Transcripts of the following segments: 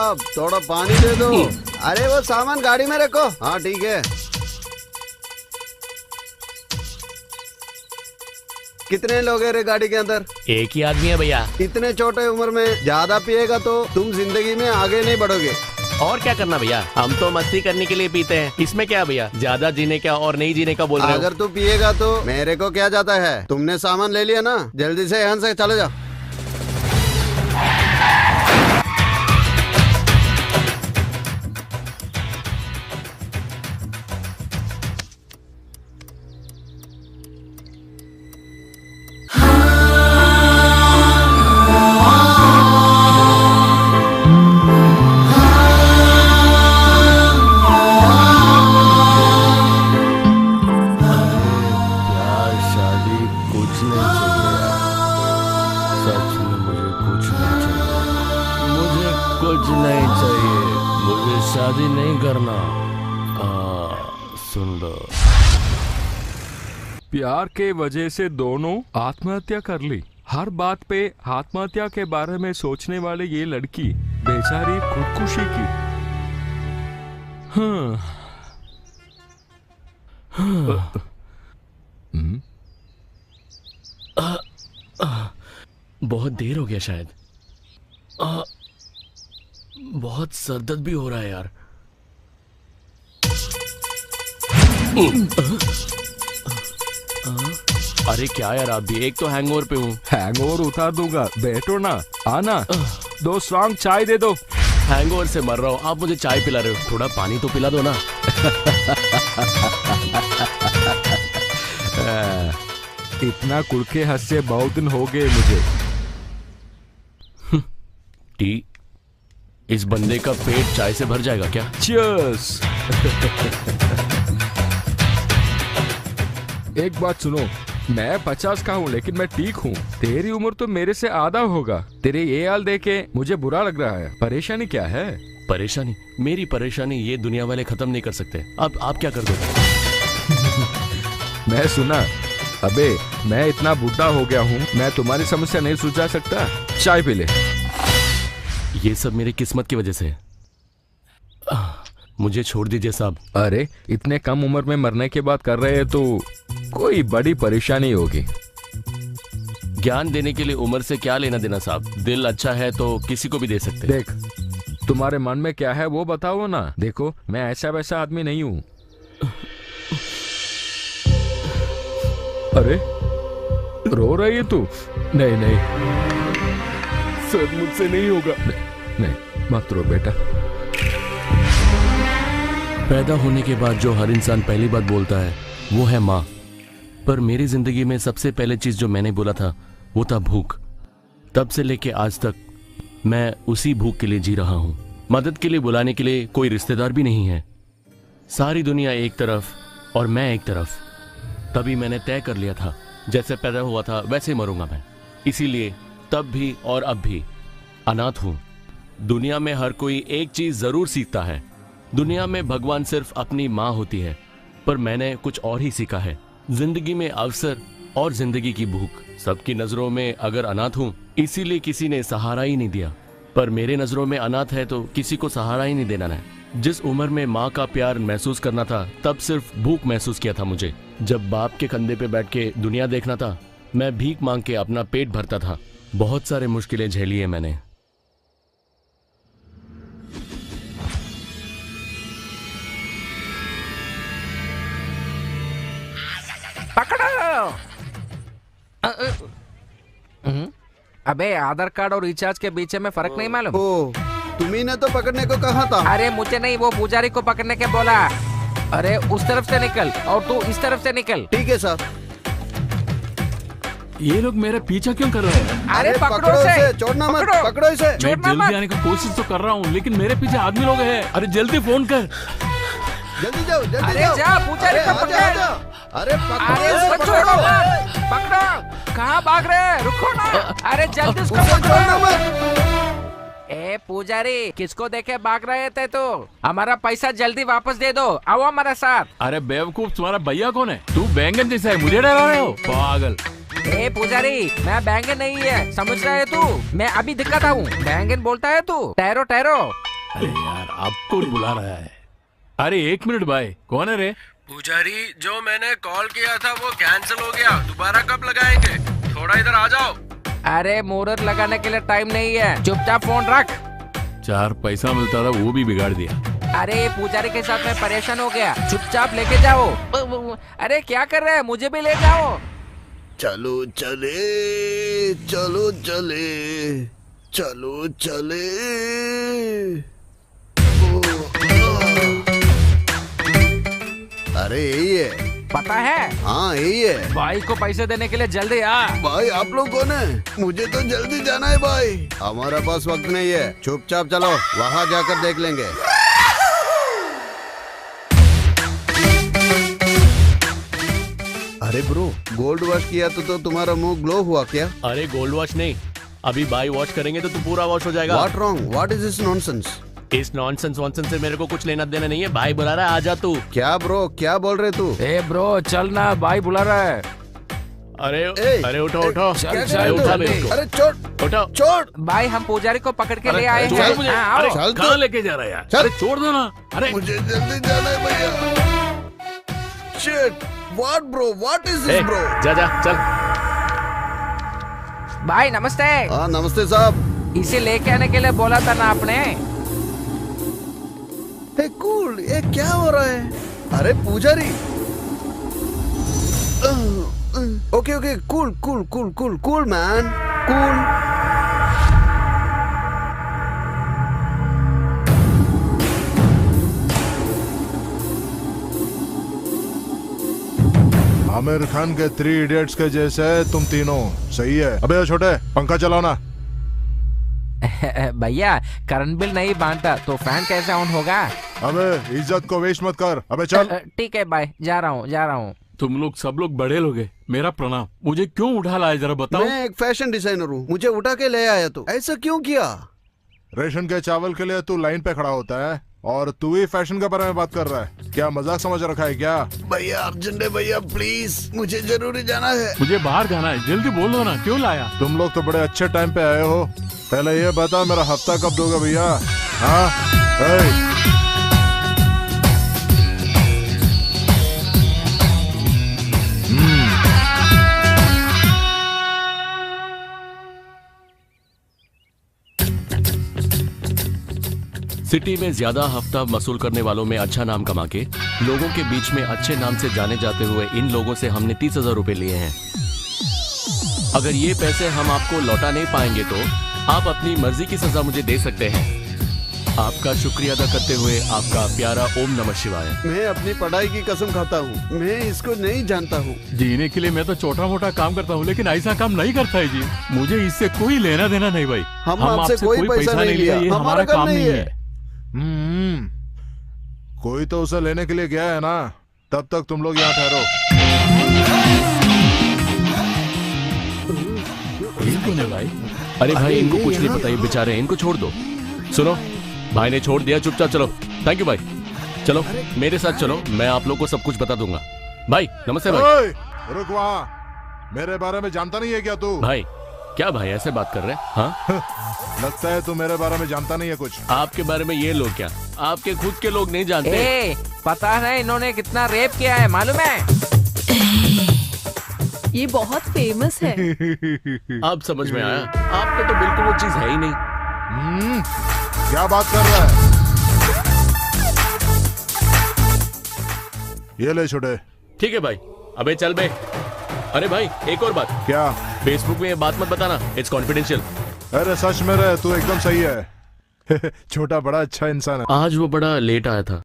साहब थोड़ा पानी दे दो। अरे वो सामान गाड़ी में रखो। हाँ ठीक है। कितने लोग हैं रे गाड़ी के अंदर? एक ही आदमी है भैया। इतने छोटे उम्र में ज्यादा पिएगा तो तुम जिंदगी में आगे नहीं बढ़ोगे। और क्या करना भैया, हम तो मस्ती करने के लिए पीते हैं, इसमें क्या भैया, ज्यादा जीने का और नहीं जीने का बोल रहे हो? अगर तू पिएगा तो मेरे को क्या जाता है? तुमने सामान ले लिया ना, जल्दी से यहाँ से चले जाओ। शादी नहीं करना। सुन लो, प्यार के वजह से दोनों आत्महत्या कर ली। हर बात पे आत्महत्या के बारे में सोचने वाले ये लड़की बेचारी खुदकुशी की। बहुत देर हो गया शायद। बहुत सरदर्द भी हो रहा है यार। अरे क्या यार, आप भी एक तो हैंगओवर पे हूँ। हैंगओवर उतार दूंगा, बैठो ना। आना, 2 स्ट्रांग चाय दे दो। हैंगओवर से मर रहा हूँ, आप मुझे चाय पिला रहे हो, थोड़ा पानी तो पिला दो ना। इतना कुड़के हंसे बहुत दिन हो गए मुझे। टी, इस बंदे का पेट चाय से भर जाएगा क्या? चीयर्स। एक बात सुनो, मैं 50 का हूँ लेकिन मैं ठीक हूँ। तेरी उम्र तो मेरे से आधा होगा। तेरे ये हाल देखे मुझे बुरा लग रहा है। परेशानी क्या है? परेशानी? मेरी परेशानी ये दुनिया वाले खत्म नहीं कर सकते। अब आप क्या कर दो? मैं सुना, अबे मैं इतना बूढ़ा हो गया हूँ, मैं तुम्हारी समस्या नहीं सुलझा सकता। चाय पी ले। ये सब मेरी किस्मत की वजह से है। मुझे छोड़ दीजिए साहब। अरे इतने कम उम्र में मरने की बात कर रहे हैं तो कोई बड़ी परेशानी होगी। ज्ञान देने के लिए उम्र से क्या लेना देना साहब। दिल अच्छा है तो किसी को भी दे सकते। देख, तुम्हारे मन में क्या है वो बताओ ना। देखो, मैं ऐसा वैसा आदमी नहीं हूँ। अरे रो रही है तू? नहीं नहीं सर, मुझसे नहीं होगा। नहीं, मत रो बेटा। पैदा होने के बाद जो हर इंसान पहली बात बोलता है वो है माँ। पर मेरी जिंदगी में सबसे पहले चीज जो मैंने बोला था वो था भूख। तब से लेके आज तक मैं उसी भूख के लिए जी रहा हूँ। मदद के लिए बुलाने के लिए कोई रिश्तेदार भी नहीं है। सारी दुनिया एक तरफ और मैं एक तरफ। तभी मैंने तय कर लिया था, जैसे पैदा हुआ था वैसे मरूंगा मैं। इसीलिए तब भी और अब भी अनाथ हूं। दुनिया में हर कोई एक चीज जरूर सीखता है। दुनिया में भगवान सिर्फ अपनी माँ होती है, पर मैंने कुछ और ही सीखा है। जिंदगी में अवसर और जिंदगी की भूख। सबकी नजरों में अगर अनाथ हूं, इसीलिए किसी ने सहारा ही नहीं दिया। पर मेरे नजरों में अनाथ है तो किसी को सहारा ही नहीं देना है। जिस उम्र में माँ का प्यार महसूस करना था, तब सिर्फ भूख महसूस किया था मुझे। जब बाप के कंधे पे बैठ के दुनिया देखना था, मैं भीख मांग के अपना पेट भरता था। बहुत सारे मुश्किलें झेली है मैंने। पकड़ो। अबे आधार कार्ड और रिचार्ज के बीच में फर्क नहीं मालूम? ओ, तुम्ही ने तो पकड़ने को कहा था। अरे मुझे नहीं, वो पुजारी को पकड़ने के बोला। अरे उस तरफ से निकल और तू इस तरफ से निकल। ठीक है सर। ये लोग मेरा पीछा क्यों कर रहे हैं? अरे पकड़ो इसे, छोड़ना मत, पकड़ो इसे। मैं जल्दी आने की कोशिश तो कर रहा हूँ, लेकिन मेरे पीछे आदमी लोग हैं। अरे जल्दी फोन कर। जल्दी जाओ, जल्दी अरे जाओ। जा, पुजारी को पकड़। अरे अरे उसको छोड़ो मत, पकड़ो। कहाँ भाग रहे हैं? रुको ना। अरे जल्दी उसको छोड़ना मत। पकड़ो। ए पुजारी, किसको देखे भाग रहे थे तो? हमारा पैसा जल्दी वापस दे दो। आओ हमारे साथ। अरे बेवकूफ, तुम्हारा भैया कौन है? तू बैंगन जैसा है, मुझे डरा रहे हो पागल। ए पुजारी, मैं बैंगन नहीं है, समझ रहे तू? मैं अभी दिखाता हूँ। बैंगन बोलता है तू? ठहरो ठहरो। अरे यार आपको बुला रहा है। अरे 1 मिनट भाई, कौन है रे? पुजारी, जो मैंने कॉल किया था वो कैंसिल हो गया, दोबारा कब लगाएंगे? थोड़ा इधर आ जाओ। अरे मुहूर्त लगाने के लिए टाइम नहीं है, चुपचाप फोन रख। 4 पैसा मिलता था वो भी बिगाड़ दिया। अरे ये पुजारी के साथ मैं परेशान हो गया, चुपचाप लेके जाओ। अरे क्या कर रहे हैं, मुझे भी ले जाओ। चलो चले, चलो चले, चलो चले। अरे यही है। पता है, हाँ यही है। भाई को पैसे देने के लिए जल्दी आ। भाई आप लोग कौन है? मुझे तो जल्दी जाना है भाई, हमारा पास वक्त नहीं है। चुपचाप चलो, वहाँ जाकर देख लेंगे। अरे ब्रो, गोल्ड वॉश किया तो तुम्हारा मुंह ग्लो हुआ क्या? अरे गोल्ड वॉश नहीं, अभी बाई वॉश करेंगे तो तू पूरा वॉश हो जाएगा। What wrong? What is this nonsense? इस नॉनसेंस वॉनसेंस से मेरे को कुछ लेना देना नहीं है। भाई बुला रहा है, आजा तू। क्या ब्रो, क्या बोल रहे तू? ए ब्रो चल ना, भाई बुला रहा है। अरे ए, अरे उठो उठो, चल, क्या चल, कर रहे उठा हो? मेरे को। अरे छोड़ उठो। छोड़। भाई हम पुजारी को पकड़ के ले आए छोड़ हैं। मुझे। हाँ, आओ। अरे, चल कहाँ तो। लेके जा रहा है यार? चल। अरे छोड़ दो ना। अरे मुझे जल्दी जाना है भैया। Shit, what bro, what is a, this bro? जा जा चल। भाई नमस्ते। हाँ नमस्ते साहब। इसे लेके आने के लिए बोला था ना आपने। हे कूल, ये क्या हो रहा है? अरे पुजारी। Okay okay, cool cool cool cool cool man, cool. Aamir Khan के 3 इडियट्स के जैसे है तुम तीनों। सही है। अबे छोटे, पंखा चलाओ ना। भैया करंट बिल नहीं बांधता तो फैन कैसे ऑन होगा? अबे इज्जत को वेस्ट मत कर। अबे चल। ठीक है भाई, जा रहा हूँ जा रहा हूँ। तुम लोग सब लोग बड़े लोग हैं, मेरा प्रणाम। मुझे क्यों उठा लाया जरा बताओ। मैं एक फैशन डिजाइनर हूँ, मुझे उठा के ले आया तो ऐसा क्यों किया? रेशन के चावल के लिए तू लाइन पे खड़ा होता है और तू ही फैशन के बारे में बात कर रहा है? क्या मजाक समझ रखा है क्या? भैया अर्जेंट है भैया, प्लीज मुझे जरूरी जाना है। मुझे बाहर जाना है, जल्दी बोलो ना, क्यों लाया? तुम लोग तो बड़े अच्छे टाइम पे आए हो। पहले ये बता, मेरा हफ्ता कब दोगे भैया? हाँ सिटी में ज्यादा हफ्ता वसूल करने वालों में अच्छा नाम कमा के लोगों के बीच में अच्छे नाम से जाने जाते हुए इन लोगों से हमने 30,000 रुपए लिए हैं। अगर ये पैसे हम आपको लौटा नहीं पाएंगे तो आप अपनी मर्जी की सजा मुझे दे सकते हैं। आपका शुक्रिया अदा करते हुए आपका प्यारा ओम नमः शिवाय। मैं अपनी पढ़ाई की कसम खाता हूँ, मैं इसको नहीं जानता हूँ। जीने के लिए मैं तो छोटा मोटा काम करता हूँ, लेकिन ऐसा काम नहीं करता है जी। मुझे इससे कोई लेना देना नहीं भाई। हम आपसे कोई पैसा नहीं लिया, ये हमारा काम काम नहीं है। कोई तो उसे लेने के लिए गया है ना। तब तक तुम लोग यहाँ ठहरो। इनको नहीं भाई। अरे भाई इनको कुछ नहीं पता, ये बेचारे हैं, इनको छोड़ दो। सुनो, भाई ने छोड़ दिया, चुपचाप चलो। थैंक यू भाई। चलो मेरे साथ चलो, मैं आप लोग को सब कुछ बता दूंगा। भाई नमस्ते भाई। ओए, रुक वहाँ। मेरे बारे में जानता नहीं है क्या तू? भाई क्या भाई ऐसे बात कर रहे हैं? हाँ लगता है तू मेरे बारे में जानता नहीं है कुछ। आपके बारे में ये लोग क्या, आपके खुद के लोग नहीं जानते? ए, पता है इन्होंने कितना रेप किया है मालूम है? ये बहुत फेमस है। अब समझ में आया, आप पे तो बिल्कुल वो चीज है ही नहीं। क्या बात कर रहा है? ये ले छोटे। ठीक है भाई, अबे चल बे। अरे भाई एक और बात, क्या? फेसबुक में ये बात मत बताना, इट्स कॉन्फिडेंशियल। अरे सच में रहे, तू एकदम सही है। छोटा बड़ा अच्छा इंसान है। आज वो बड़ा लेट आया था।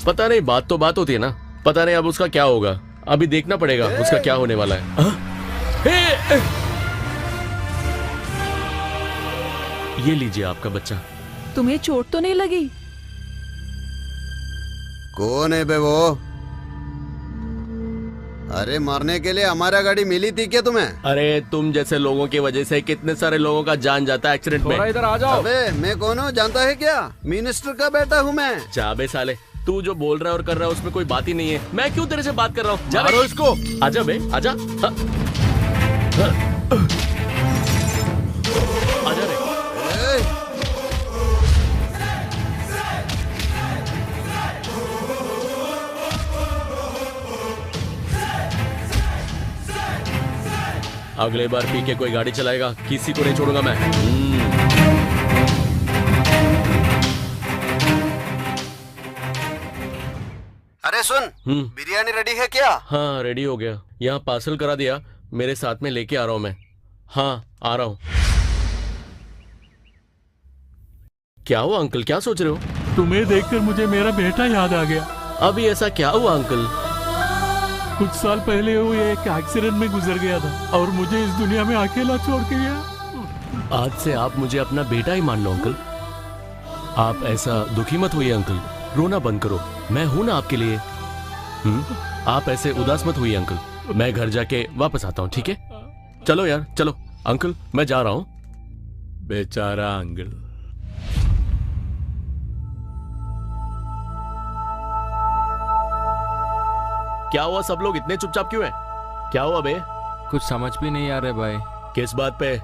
पता नहीं, बात तो बात होती है ना। पता नहीं अब उसका क्या होगा, अभी देखना पड़ेगा उसका क्या होने वाला है। ये लीजिए आपका बच्चा। तुम्हें चोट तो नहीं लगी? कौन है बे वो? अरे मरने के लिए हमारा गाड़ी मिली थी क्या तुम्हें? अरे तुम जैसे लोगों की वजह से कितने सारे लोगों का जान जाता है एक्सीडेंट में। इधर आ जाओ। अबे मैं कौन हूँ जानता है क्या? मिनिस्टर का बेटा हूँ मैं। जाबे साले, तू जो बोल रहा है और कर रहा है उसमें कोई बात ही नहीं है। मैं क्यों तेरे से बात कर रहा हूँ? जा मारो इसको। आजा बे आजा। हाँ। आजा रे। ए, अगले बार पी के कोई गाड़ी चलाएगा किसी को नहीं छोड़ूंगा मैं। अरे सुन, बिरयानी रेडी है क्या? हाँ रेडी हो गया, यहाँ पार्सल करा दिया, मेरे साथ में लेके आ रहा हूँ मैं। हाँ आ रहा हूँ। क्या हुआ अंकल, क्या सोच रहे हो? तुम्हें देखकर मुझे मेरा बेटा याद आ गया। अभी ऐसा क्या हुआ अंकल? कुछ साल पहले वो एक एक्सीडेंट में गुजर गया था और मुझे इस दुनिया में अकेला छोड़ के गया। आज से आप मुझे अपना बेटा ही मान लो अंकल। आप ऐसा दुखी मत होइए अंकल, रोना बंद करो, मैं हूं ना आपके लिए। आप ऐसे उदास मत होइए अंकल, मैं घर जाके वापस आता हूँ, ठीक है? चलो यार चलो अंकल, मैं जा रहा हूँ। बेचारा अंकल। क्या हुआ, सब लोग इतने चुपचाप क्यों हैं? क्या हुआ बे? कुछ समझ भी नहीं आ रहा भाई। किस बात पे?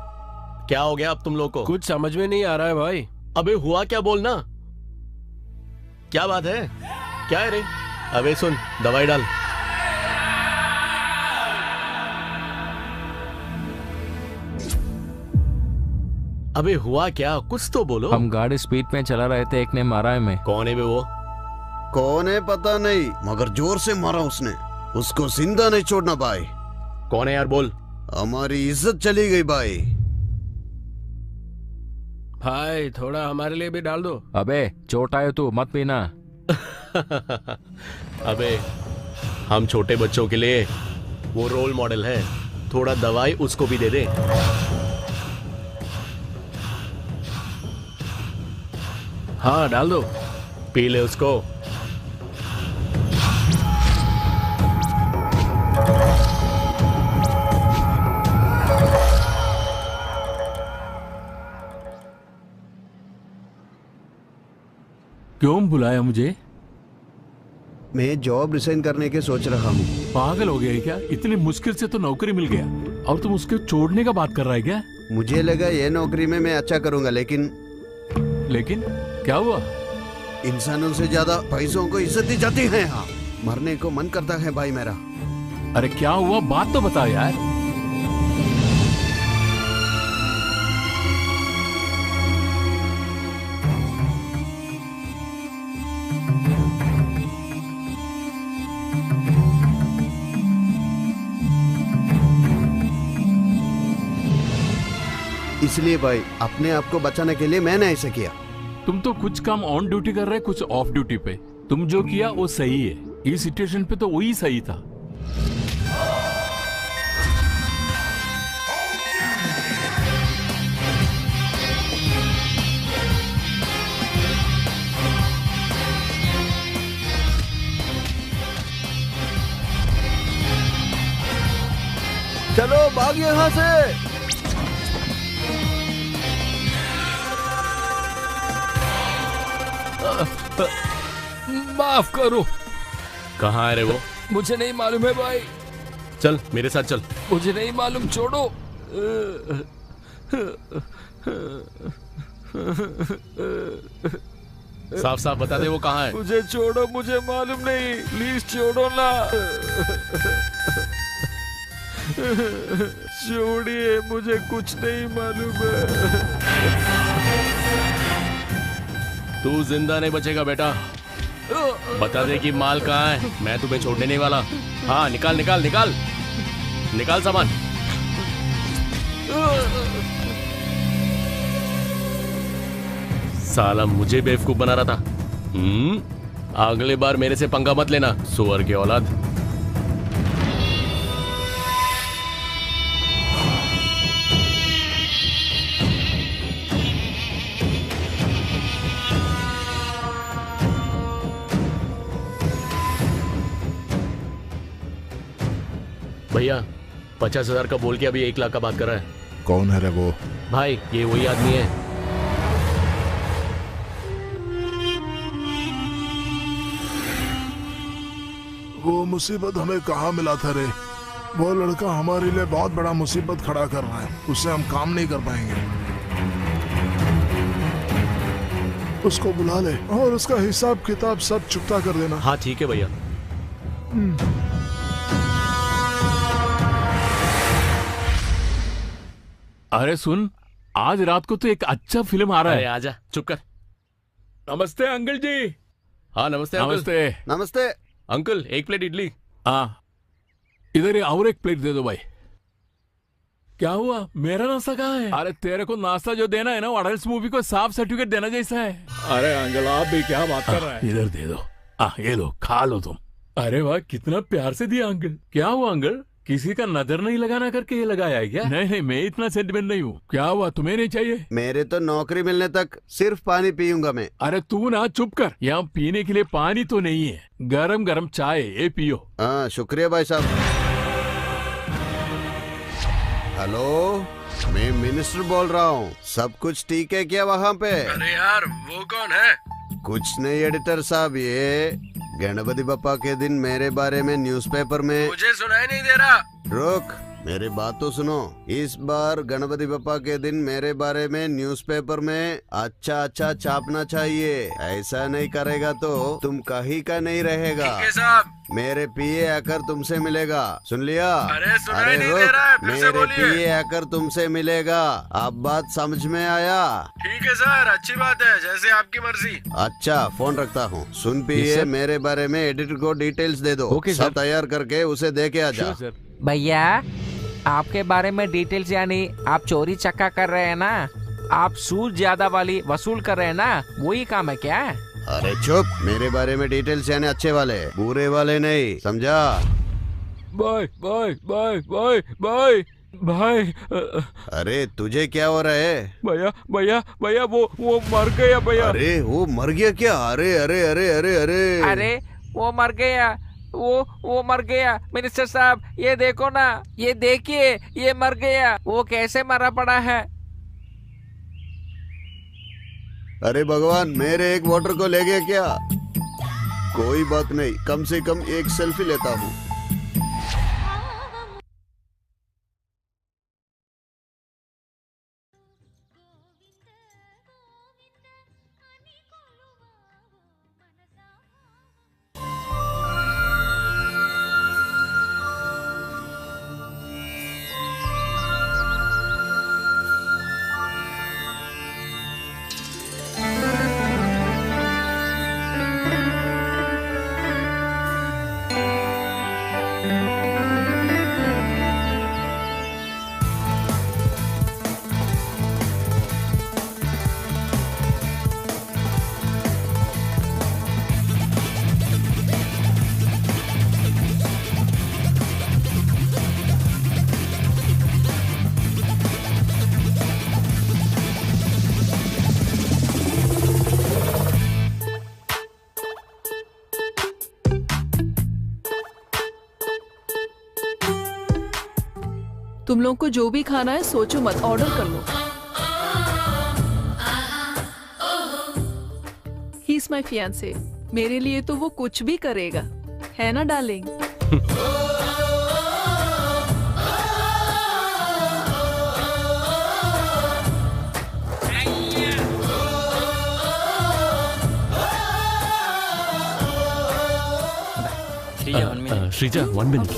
क्या हो गया अब तुम लोग को? कुछ समझ में नहीं आ रहा है भाई। अबे हुआ क्या, बोलना। क्या बात है, क्या है रे? अबे सुन, दवाई डाल। अबे हुआ क्या, कुछ तो बोलो। हम गाड़ी स्पीड में चला रहे थे, एक ने मारा है। मैं कौन है बे वो? कौन है पता नहीं, मगर जोर से मारा उसने। उसको जिंदा नहीं छोड़ना भाई। कौन है यार, बोल। हमारी इज्जत चली गई भाई। भाई थोड़ा हमारे लिए भी डाल दो। अबे चोट आए तू मत पीना। अबे हम छोटे बच्चों के लिए वो रोल मॉडल है, थोड़ा दवाई उसको भी दे दे। हाँ डाल दो। पी ले उसको। क्यों बुलाया मुझे? मैं जॉब रिजाइन करने के सोच रहा हूँ। पागल हो गया है क्या? इतनी मुश्किल से तो नौकरी मिल गया और तुम उसके छोड़ने का बात कर रहा है क्या? मुझे लगा ये नौकरी में मैं अच्छा करूंगा, लेकिन क्या हुआ? इंसानों से ज्यादा पैसों को इज्जत दी जाती है यहाँ। मरने को मन करता है भाई मेरा। अरे क्या हुआ, बात तो बता यार। इसलिए भाई अपने आप को बचाने के लिए मैंने ऐसा किया। तुम तो कुछ काम ऑन ड्यूटी कर रहे, कुछ ऑफ ड्यूटी पे। तुम जो किया वो सही है, इस सिचुएशन पे तो वही सही था। चलो भाग यहाँ से। माफ करो। कहाँ है रे वो? मुझे नहीं मालूम है भाई। चल मेरे साथ चल। मुझे नहीं मालूम, छोड़ो। साफ साफ बता दे वो कहाँ है। मुझे छोड़ो, मुझे मालूम नहीं, प्लीज छोड़ो ना। छोड़िए, मुझे कुछ नहीं मालूम है। तू जिंदा नहीं बचेगा बेटा। बता दे कि माल कहाँ है, मैं तुम्हें छोड़ने नहीं वाला। हाँ निकाल निकाल निकाल निकाल सामान। साला मुझे बेवकूफ बना रहा था। अगले बार मेरे से पंगा मत लेना, सुअर की औलाद। भैया 50,000 का बोल के अभी 1 लाख का बात कर रहा है। कौन है रे वो? भाई ये वही आदमी है। वो मुसीबत हमें कहाँ मिला था रे? वो लड़का हमारे लिए बहुत बड़ा मुसीबत खड़ा कर रहा है, उससे हम काम नहीं कर पाएंगे। उसको बुला ले और उसका हिसाब किताब सब चुकता कर देना। हाँ ठीक है भैया। अरे सुन, आज रात को तो एक अच्छा फिल्म आ रहा अरे है। आजा, चुप कर। नमस्ते अंकल जी। हाँ नमस्ते अंकल। नमस्ते। नमस्ते। अंकल एक प्लेट इडली। हाँ इधर ही और एक प्लेट दे दो भाई। क्या हुआ, मेरा नाश्ता कहाँ है? अरे तेरे को नाश्ता जो देना है ना, वो अडल्ट मूवी को साफ सर्टिफिकेट देना जैसा है। अरे अंकल आप भी क्या बात कर रहे हैं? इधर दे दो। ये लो, खा लो तुम। अरे वाह, कितना प्यार से दिया अंकल। क्या हुआ अंकल, किसी का नजर नहीं लगाना करके ये लगाया है क्या? नहीं नहीं, मैं इतना सेंटिमेंट नहीं हूँ। क्या हुआ, तुम्हें नहीं चाहिए? मेरे तो नौकरी मिलने तक सिर्फ पानी पीऊंगा मैं। अरे तू ना चुप कर। यहाँ पीने के लिए पानी तो नहीं है, गरम गरम चाय, ये पियो। हाँ शुक्रिया भाई साहब। हेलो, मैं मिनिस्टर बोल रहा हूँ। सब कुछ ठीक है क्या वहाँ पे? अरे यार वो कौन है? कुछ नहीं एडिटर साहब, ये गणपति बप्पा के दिन मेरे बारे में न्यूज़पेपर में। मुझे सुनाई नहीं दे रहा। रुक, मेरी बात तो सुनो। इस बार गणपति बप्पा के दिन मेरे बारे में न्यूज़पेपर में अच्छा अच्छा छापना चाहिए। ऐसा नहीं करेगा तो तुम कहीं का नहीं रहेगा। ठीक है साहब। मेरे पीए आकर तुमसे मिलेगा, सुन लिया? अरे सुनाई नहीं दे रहा है, फिर से मेरे बोलिए। पीए आकर तुमसे मिलेगा। अब बात समझ में आया? ठीक है सर, अच्छी बात है, जैसे आपकी मर्जी। अच्छा फोन रखता हूँ। सुन पीए, मेरे बारे में एडिटर को डिटेल्स दे दो। ओके, सब सर। तैयार करके उसे दे के आ जा। भैया आपके बारे में डिटेल्स, यानी आप चोरी चक्का कर रहे हैं ना, आप सूद ज्यादा वाली वसूल कर रहे हैं ना, वही काम है क्या? अरे चुप, मेरे बारे में डिटेल्स यानी अच्छे वाले, बुरे वाले नहीं, समझा? Bye bye bye bye bye भाई। अरे तुझे क्या हो रहा है? भैया भैया भैया, वो मर गया भैया। अरे वो मर गया क्या? अरे अरे अरे अरे अरे अरे वो मर गया, वो मर गया। मिनिस्टर साहब ये देखो ना, ये देखिए, ये मर गया। वो कैसे मरा पड़ा है? अरे भगवान, मेरे एक वोटर को ले गया क्या? कोई बात नहीं, कम से कम एक सेल्फी लेता हूँ। तुम लोग को जो भी खाना है सोचो मत, ऑर्डर कर लो। ही इज माई फियांसे, मेरे लिए तो वो कुछ भी करेगा, है ना डार्लिंग? श्रीजा 1 मिनट।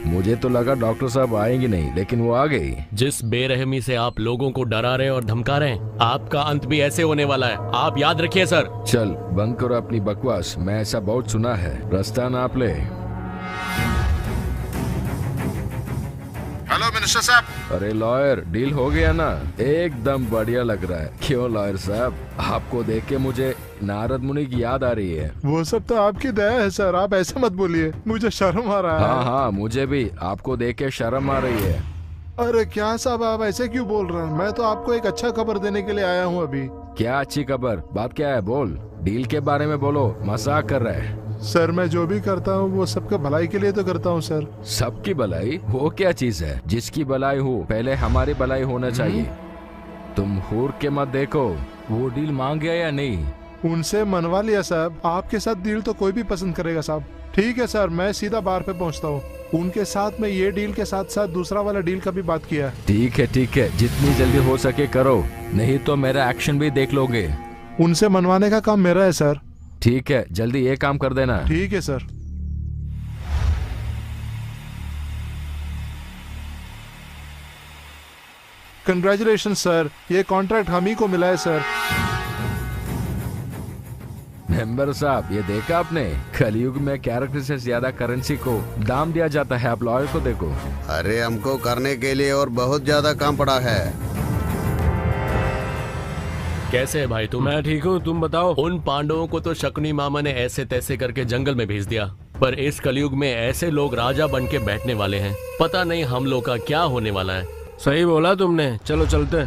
मुझे तो लगा डॉक्टर साहब आएंगे नहीं, लेकिन वो आ गई। जिस बेरहमी से आप लोगों को डरा रहे हैं और धमका रहे हैं, आपका अंत भी ऐसे होने वाला है, आप याद रखिए सर। चल बंद करो अपनी बकवास, मैं ऐसा बहुत सुना है। रास्ता नाप ले। हेलो मिनिस्टर साहब। अरे लॉयर, डील हो गया ना? एकदम बढ़िया लग रहा है। क्यों लॉयर साहब, आपको देख के मुझे नारद मुनि की याद आ रही है। वो सब तो आपकी दया है सर, आप ऐसे मत बोलिए, मुझे शर्म आ रहा है। हाँ हाँ, मुझे भी आपको देख के शर्म आ रही है। अरे क्या साहब, आप ऐसे क्यों बोल रहे हैं? मैं तो आपको एक अच्छा खबर देने के लिए आया हूँ अभी। क्या अच्छी खबर? बात क्या है, बोल। डील के बारे में बोलो, मजाक कर रहा है। सर मैं जो भी करता हूँ वो सबके भलाई के लिए तो करता हूँ सर। सबकी भलाई? वो क्या चीज है? जिसकी भलाई हो पहले हमारी भलाई होना चाहिए। तुम हूर के मत देखो। वो डील मांग गया या नहीं? उनसे मनवा लिया साहब। आपके साथ डील तो कोई भी पसंद करेगा साहब। ठीक है सर, मैं सीधा बार पे पहुँचता हूँ। उनके साथ में ये डील के साथ साथ दूसरा वाला डील का भी बात किया। ठीक है, जितनी जल्दी हो सके करो, नहीं तो मेरा एक्शन भी देख लोगे। उनसे मनवाने का काम मेरा है सर। ठीक है, जल्दी ये काम कर देना। ठीक है सर। कंग्रेचुलेशन सर, ये कॉन्ट्रैक्ट हम ही को मिला है सर। मेंबर साहब, ये देखा आपने? कलयुग में कैरेक्टर से ज्यादा करेंसी को दाम दिया जाता है। आप लॉयर को देखो। अरे हमको करने के लिए और बहुत ज्यादा काम पड़ा है। कैसे है भाई तुम? मैं ठीक हूँ, तुम बताओ। उन पांडवों को तो शकुनी मामा ने ऐसे तैसे करके जंगल में भेज दिया, पर इस कलयुग में ऐसे लोग राजा बन के बैठने वाले हैं। पता नहीं हम लोग का क्या होने वाला है। सही बोला तुमने, चलो चलते।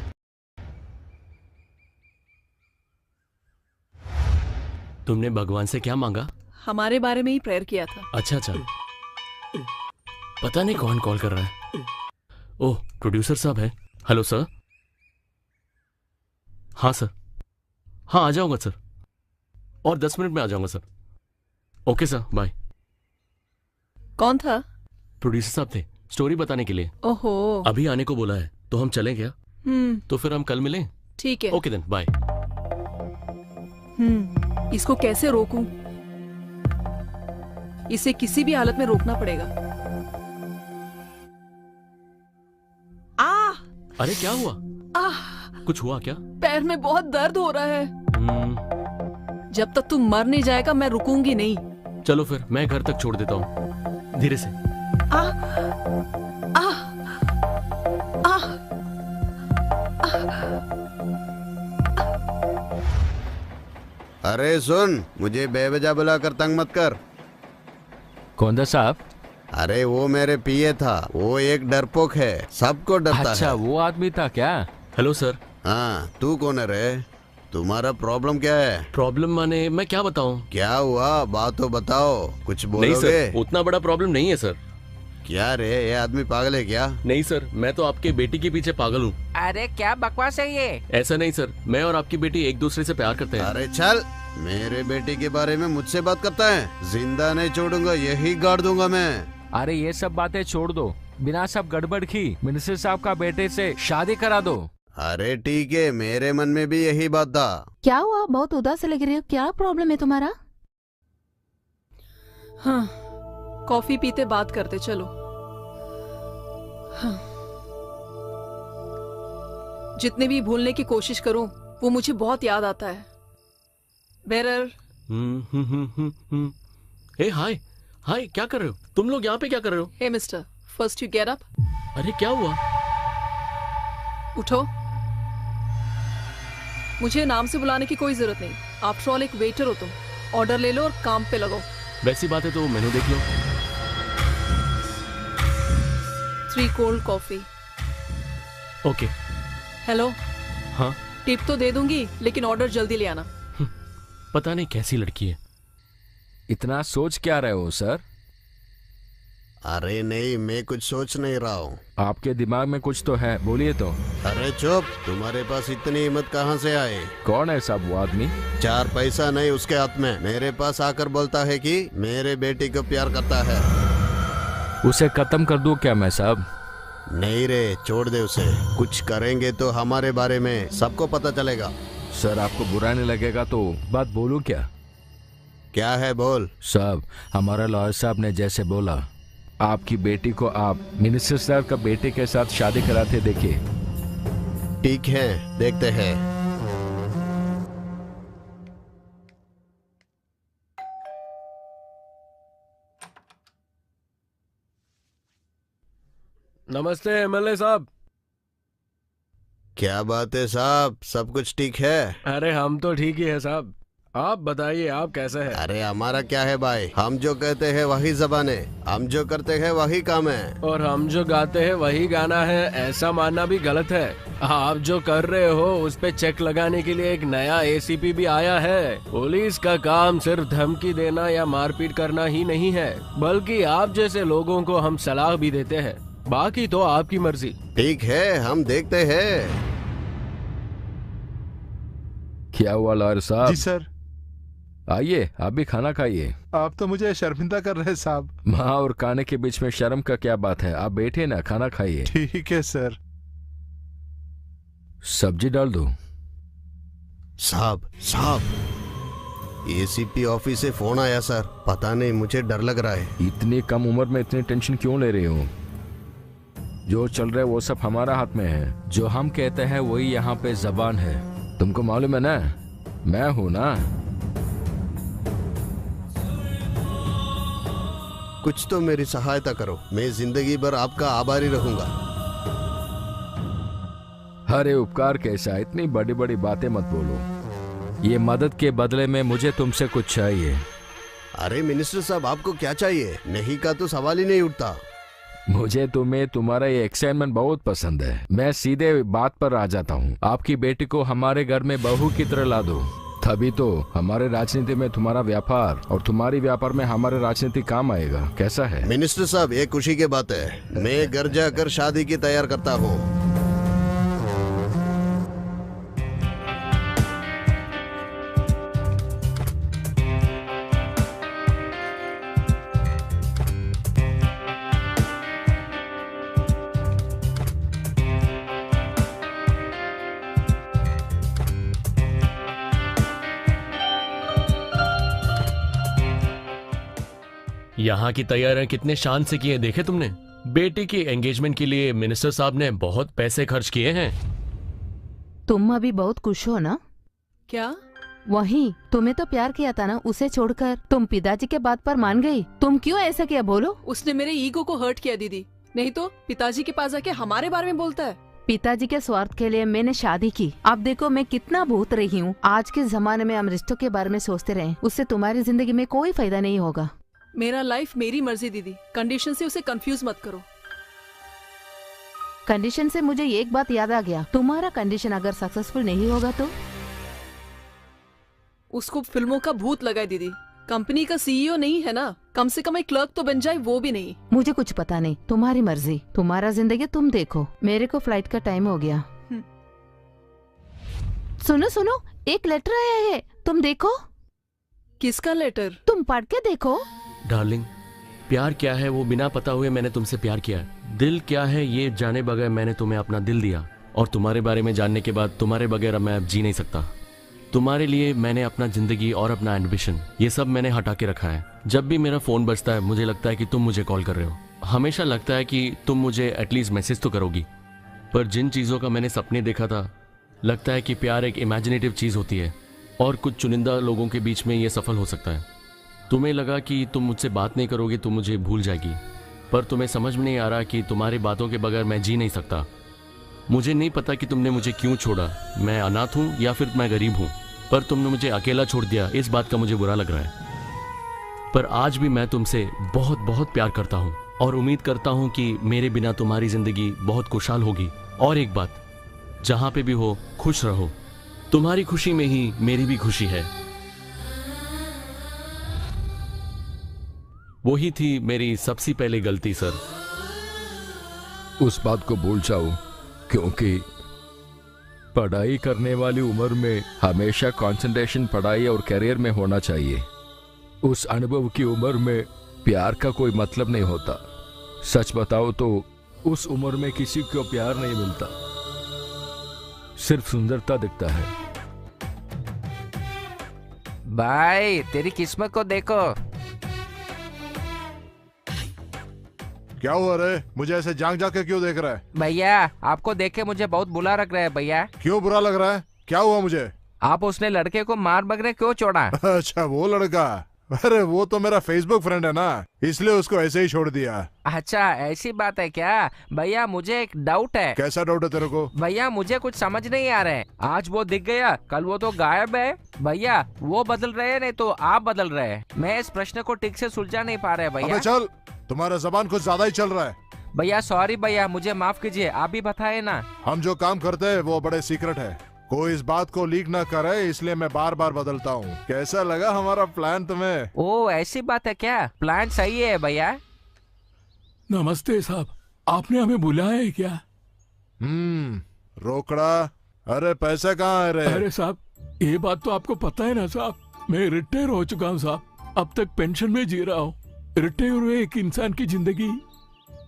तुमने भगवान से क्या मांगा? हमारे बारे में ही प्रेयर किया था। अच्छा अच्छा, पता नहीं कौन कॉल कर रहा है। ओह, प्रोड्यूसर साहब है। Hello sir. हाँ सर, हाँ आ जाऊंगा सर, और 10 मिनट में आ जाऊंगा सर। Okay sir, bye. कौन था? प्रोड्यूसर साहब थे, स्टोरी बताने के लिए। ओहो, अभी आने को बोला है, तो हम चलें क्या? तो फिर हम कल मिलें। ठीक है। Okay then, bye. इसको कैसे रोकूं? इसे किसी भी हालत में रोकना पड़ेगा। अरे क्या हुआ? कुछ हुआ क्या? पैर में बहुत दर्द हो रहा है। जब तक तू मर नहीं जाएगा मैं रुकूंगी नहीं। चलो फिर मैं घर तक छोड़ देता हूँ, धीरे से। अरे सुन, मुझे बेवजह बुलाकर तंग मत कर। कौन था साहब? अरे वो मेरे पीए था, वो एक डरपोक है, सबको डरता अच्छा, है। वो आदमी था क्या? Hello sir. हाँ, तू कौन है रे? तुम्हारा प्रॉब्लम क्या है? प्रॉब्लम माने मैं क्या बताऊं? क्या हुआ, बात तो बताओ, कुछ नहीं बोलोगे? सर, उतना बड़ा प्रॉब्लम नहीं है सर। क्या रे, ये आदमी पागल है क्या? नहीं सर, मैं तो आपके बेटी के पीछे पागल हूँ। अरे क्या बकवास है ये? ऐसा नहीं सर, मैं और आपकी बेटी एक दूसरे से प्यार करते हैं। अरे चल, मेरे बेटी के बारे में मुझसे बात करता है? जिंदा नहीं छोड़ूंगा, यही गाड़ दूंगा मैं। अरे ये सब बातें छोड़ दो, बिना सब गड़बड़ की मिनिस्टर साहब का बेटे से शादी करा दो। अरे ठीक है, मेरे मन में भी यही बात था। क्या हुआ, बहुत उदास लग रही हो, क्या प्रॉब्लम है तुम्हारा? हाँ, कॉफी पीते बात करते, चलो। हाँ। जितने भी भूलने की कोशिश करूं, वो मुझे बहुत याद आता है। बेरर। हे हाय, हाय, क्या कर रहे हो तुम लोग यहाँ पे? क्या कर रहे हो? Hey mister, first you get up. अरे क्या हुआ? उठो। मुझे नाम से बुलाने की कोई जरूरत नहीं। आफ्टर ऑल एक वेटर हो तुम। ऑर्डर ले लो और काम पे लगो। वैसी बात है तो मेनू देख लो। 3 कोल्ड कॉफी। ओके। हेलो। हाँ। टिप तो दे दूंगी, लेकिन ऑर्डर जल्दी ले आना। पता नहीं कैसी लड़की है। इतना सोच क्या रहे हो सर? अरे नहीं, मैं कुछ सोच नहीं रहा हूँ। आपके दिमाग में कुछ तो है, बोलिए तो। अरे चुप, तुम्हारे पास इतनी हिम्मत कहाँ से आए? कौन है साहब वो आदमी? 4 पैसा नहीं उसके हाथ में, मेरे पास आकर बोलता है कि मेरे बेटी को प्यार करता है। उसे खत्म कर दूं क्या मैं साहब? नहीं रे, छोड़ दे उसे। कुछ करेंगे तो हमारे बारे में सबको पता चलेगा। सर आपको बुरा नहीं लगेगा तो बात बोलूं क्या? क्या है, बोल। साहब, हमारा लॉयर साहब ने जैसे बोला आपकी बेटी को आप मिनिस्टर साहब का बेटे के साथ शादी कराते देखिए। ठीक है, देखते हैं। नमस्ते एमएलए साहब। क्या बात है साहब, सब कुछ ठीक है? अरे हम तो ठीक ही है साहब, आप बताइए आप कैसे हैं? अरे हमारा क्या है भाई, हम जो कहते हैं वही जबान है, हम जो करते हैं वही काम है। और हम जो गाते हैं वही गाना है, ऐसा मानना भी गलत है। आप जो कर रहे हो उस पे चेक लगाने के लिए एक नया एसीपी भी आया है। पुलिस का काम सिर्फ धमकी देना या मारपीट करना ही नहीं है, बल्कि आप जैसे लोगों को हम सलाह भी देते हैं। बाकी तो आपकी मर्जी। ठीक है, हम देखते हैं। क्या हुआ लॉयर साहब? जी सर। आइए, आप भी खाना खाइए। आप तो मुझे शर्मिंदा कर रहे हैं साहब। माँ और खाने के बीच में शर्म का क्या बात है? आप बैठे ना, खाना खाइए। ठीक है सर। सब्जी डाल दो। साहब एसीपी ऑफिस से फोन आया सर, पता नहीं, मुझे डर लग रहा है। इतनी कम उम्र में इतनी टेंशन क्यों ले रहे हो? जो चल रहा है वो सब हमारा हाथ में है। जो हम कहते हैं वही यहाँ पे जबान है। तुमको मालूम है ना, मैं हूं ना। कुछ तो मेरी सहायता करो, मैं जिंदगी भर आपका आभारी रहूंगा। अरे उपकार कैसा, इतनी बड़ी बड़ी बातें मत बोलो। ये मदद के बदले में मुझे तुमसे कुछ चाहिए। अरे मिनिस्टर साहब, आपको क्या चाहिए? नहीं का तो सवाल ही नहीं उठता। मुझे तुम्हारा ये एक्साइटमेंट बहुत पसंद है। मैं सीधे बात पर आ जाता हूँ। आपकी बेटी को हमारे घर में बहू की तरह ला दो, तभी तो हमारे राजनीति में तुम्हारा व्यापार और तुम्हारी व्यापार में हमारे राजनीति काम आएगा। कैसा है? मिनिस्टर साहब, ये खुशी की बात है। मैं घर जाकर शादी की तैयार करता हूँ। यहाँ की तैयारियां कितने शान से की है, देखे तुमने? बेटी की एंगेजमेंट के लिए मिनिस्टर साहब ने बहुत पैसे खर्च किए हैं। तुम अभी बहुत खुश हो ना? क्या? वही, तुम्हें तो प्यार किया था ना, उसे छोड़कर तुम पिताजी के बात पर मान गई। तुम क्यों ऐसा किया बोलो? उसने मेरे ईगो को हर्ट किया दीदी, नहीं तो पिताजी के पास आके हमारे बारे में बोलता है। पिताजी के स्वार्थ के लिए मैंने शादी की। अब देखो मैं कितना भूत रही हूँ। आज के जमाने में हम रिश्तों के बारे में सोचते रहे, उससे तुम्हारी जिंदगी में कोई फायदा नहीं होगा। मेरा लाइफ मेरी मर्जी दीदी, कंडीशन से उसे कंफ्यूज मत करो। कंडीशन से मुझे एक बात याद आ गया, तुम्हारा कंडीशन अगर सक्सेसफुल नहीं होगा तो? उसको फिल्मों का भूत लगा है दीदी। कंपनी का सीईओ नहीं है ना, कम से कम एक क्लर्क तो बन जाए, वो भी नहीं। मुझे कुछ पता नहीं, तुम्हारी मर्जी, तुम्हारा जिंदगी तुम देखो। मेरे को फ्लाइट का टाइम हो गया। सुनो सुनो, एक लेटर आया है, तुम देखो। किसका लेटर? तुम पढ़ के देखो। डार्लिंग, प्यार क्या है वो बिना पता हुए मैंने तुमसे प्यार किया है। दिल क्या है ये जाने बगैर मैंने तुम्हें अपना दिल दिया, और तुम्हारे बारे में जानने के बाद तुम्हारे बगैर मैं अब जी नहीं सकता। तुम्हारे लिए मैंने अपना जिंदगी और अपना एम्बिशन ये सब मैंने हटा के रखा है। जब भी मेरा फोन बजता है मुझे लगता है कि तुम मुझे कॉल कर रहे हो। हमेशा लगता है कि तुम मुझे एटलीस्ट मैसेज तो करोगी। पर जिन चीज़ों का मैंने सपने देखा था, लगता है कि प्यार एक इमेजिनेटिव चीज़ होती है और कुछ चुनिंदा लोगों के बीच में ये सफल हो सकता है। तुम्हें लगा कि तुम मुझसे बात नहीं करोगे तो मुझे भूल जाएगी, पर तुम्हें समझ में नहीं आ रहा कि तुम्हारी बातों के बगैर मैं जी नहीं सकता। मुझे नहीं पता कि तुमने मुझे क्यों छोड़ा, मैं अनाथ हूँ या फिर मैं गरीब हूँ, पर तुमने मुझे अकेला छोड़ दिया, इस बात का मुझे बुरा लग रहा है। पर आज भी मैं तुमसे बहुत बहुत प्यार करता हूँ और उम्मीद करता हूँ कि मेरे बिना तुम्हारी जिंदगी बहुत खुशहाल होगी। और एक बात, जहाँ पे भी हो खुश रहो, तुम्हारी खुशी में ही मेरी भी खुशी है। वही थी मेरी सबसे पहली गलती सर। उस बात को भूल जाओ, क्योंकि पढ़ाई करने वाली उम्र में हमेशा कंसंट्रेशन पढ़ाई और करियर में होना चाहिए। उस अनुभव की उम्र में प्यार का कोई मतलब नहीं होता। सच बताओ तो उस उम्र में किसी को प्यार नहीं मिलता, सिर्फ सुंदरता दिखता है। भाई तेरी किस्मत को देखो। क्या हुआ रे? मुझे ऐसे जाग जाके क्यों देख रहा है? भैया आपको देख के मुझे बहुत बुरा लग रहा है भैया। क्यों बुरा लग रहा है? क्या हुआ मुझे? आप उसने लड़के को मार बगरे क्यों छोड़ा? अच्छा वो लड़का, अरे वो तो मेरा फेसबुक फ्रेंड है ना, इसलिए उसको ऐसे ही छोड़ दिया। अच्छा ऐसी बात है क्या? भैया मुझे एक डाउट है। कैसा डाउट है तेरे को? भैया मुझे कुछ समझ नहीं आ रहा है। आज वो दिख गया, कल वो तो गायब है। भैया वो बदल रहे हैं नहीं तो आप बदल रहे हैं। मैं इस प्रश्न को ठीक से सुलझा नहीं पा रहे भैया। अबे चल, तुम्हारा जबान कुछ ज्यादा ही चल रहा है। भैया सॉरी भैया, मुझे माफ कीजिए, आप भी बताए ना। हम जो काम करते हैं वो बड़े सीक्रेट है, कोई इस बात को लीक ना करे, इसलिए मैं बार बार बदलता हूँ। कैसा लगा हमारा प्लान तुम्हें? ओ ऐसी बात है क्या? प्लान सही है भैया। नमस्ते साहब, आपने हमें बुलाया है क्या? रोकड़ा। अरे पैसा कहाँ है रे? अरे साहब ये बात तो आपको पता है ना साहब, मैं रिटायर हो चुका हूँ साहब, अब तक पेंशन में जी रहा हूँ। रिटायर हुए एक इंसान की जिंदगी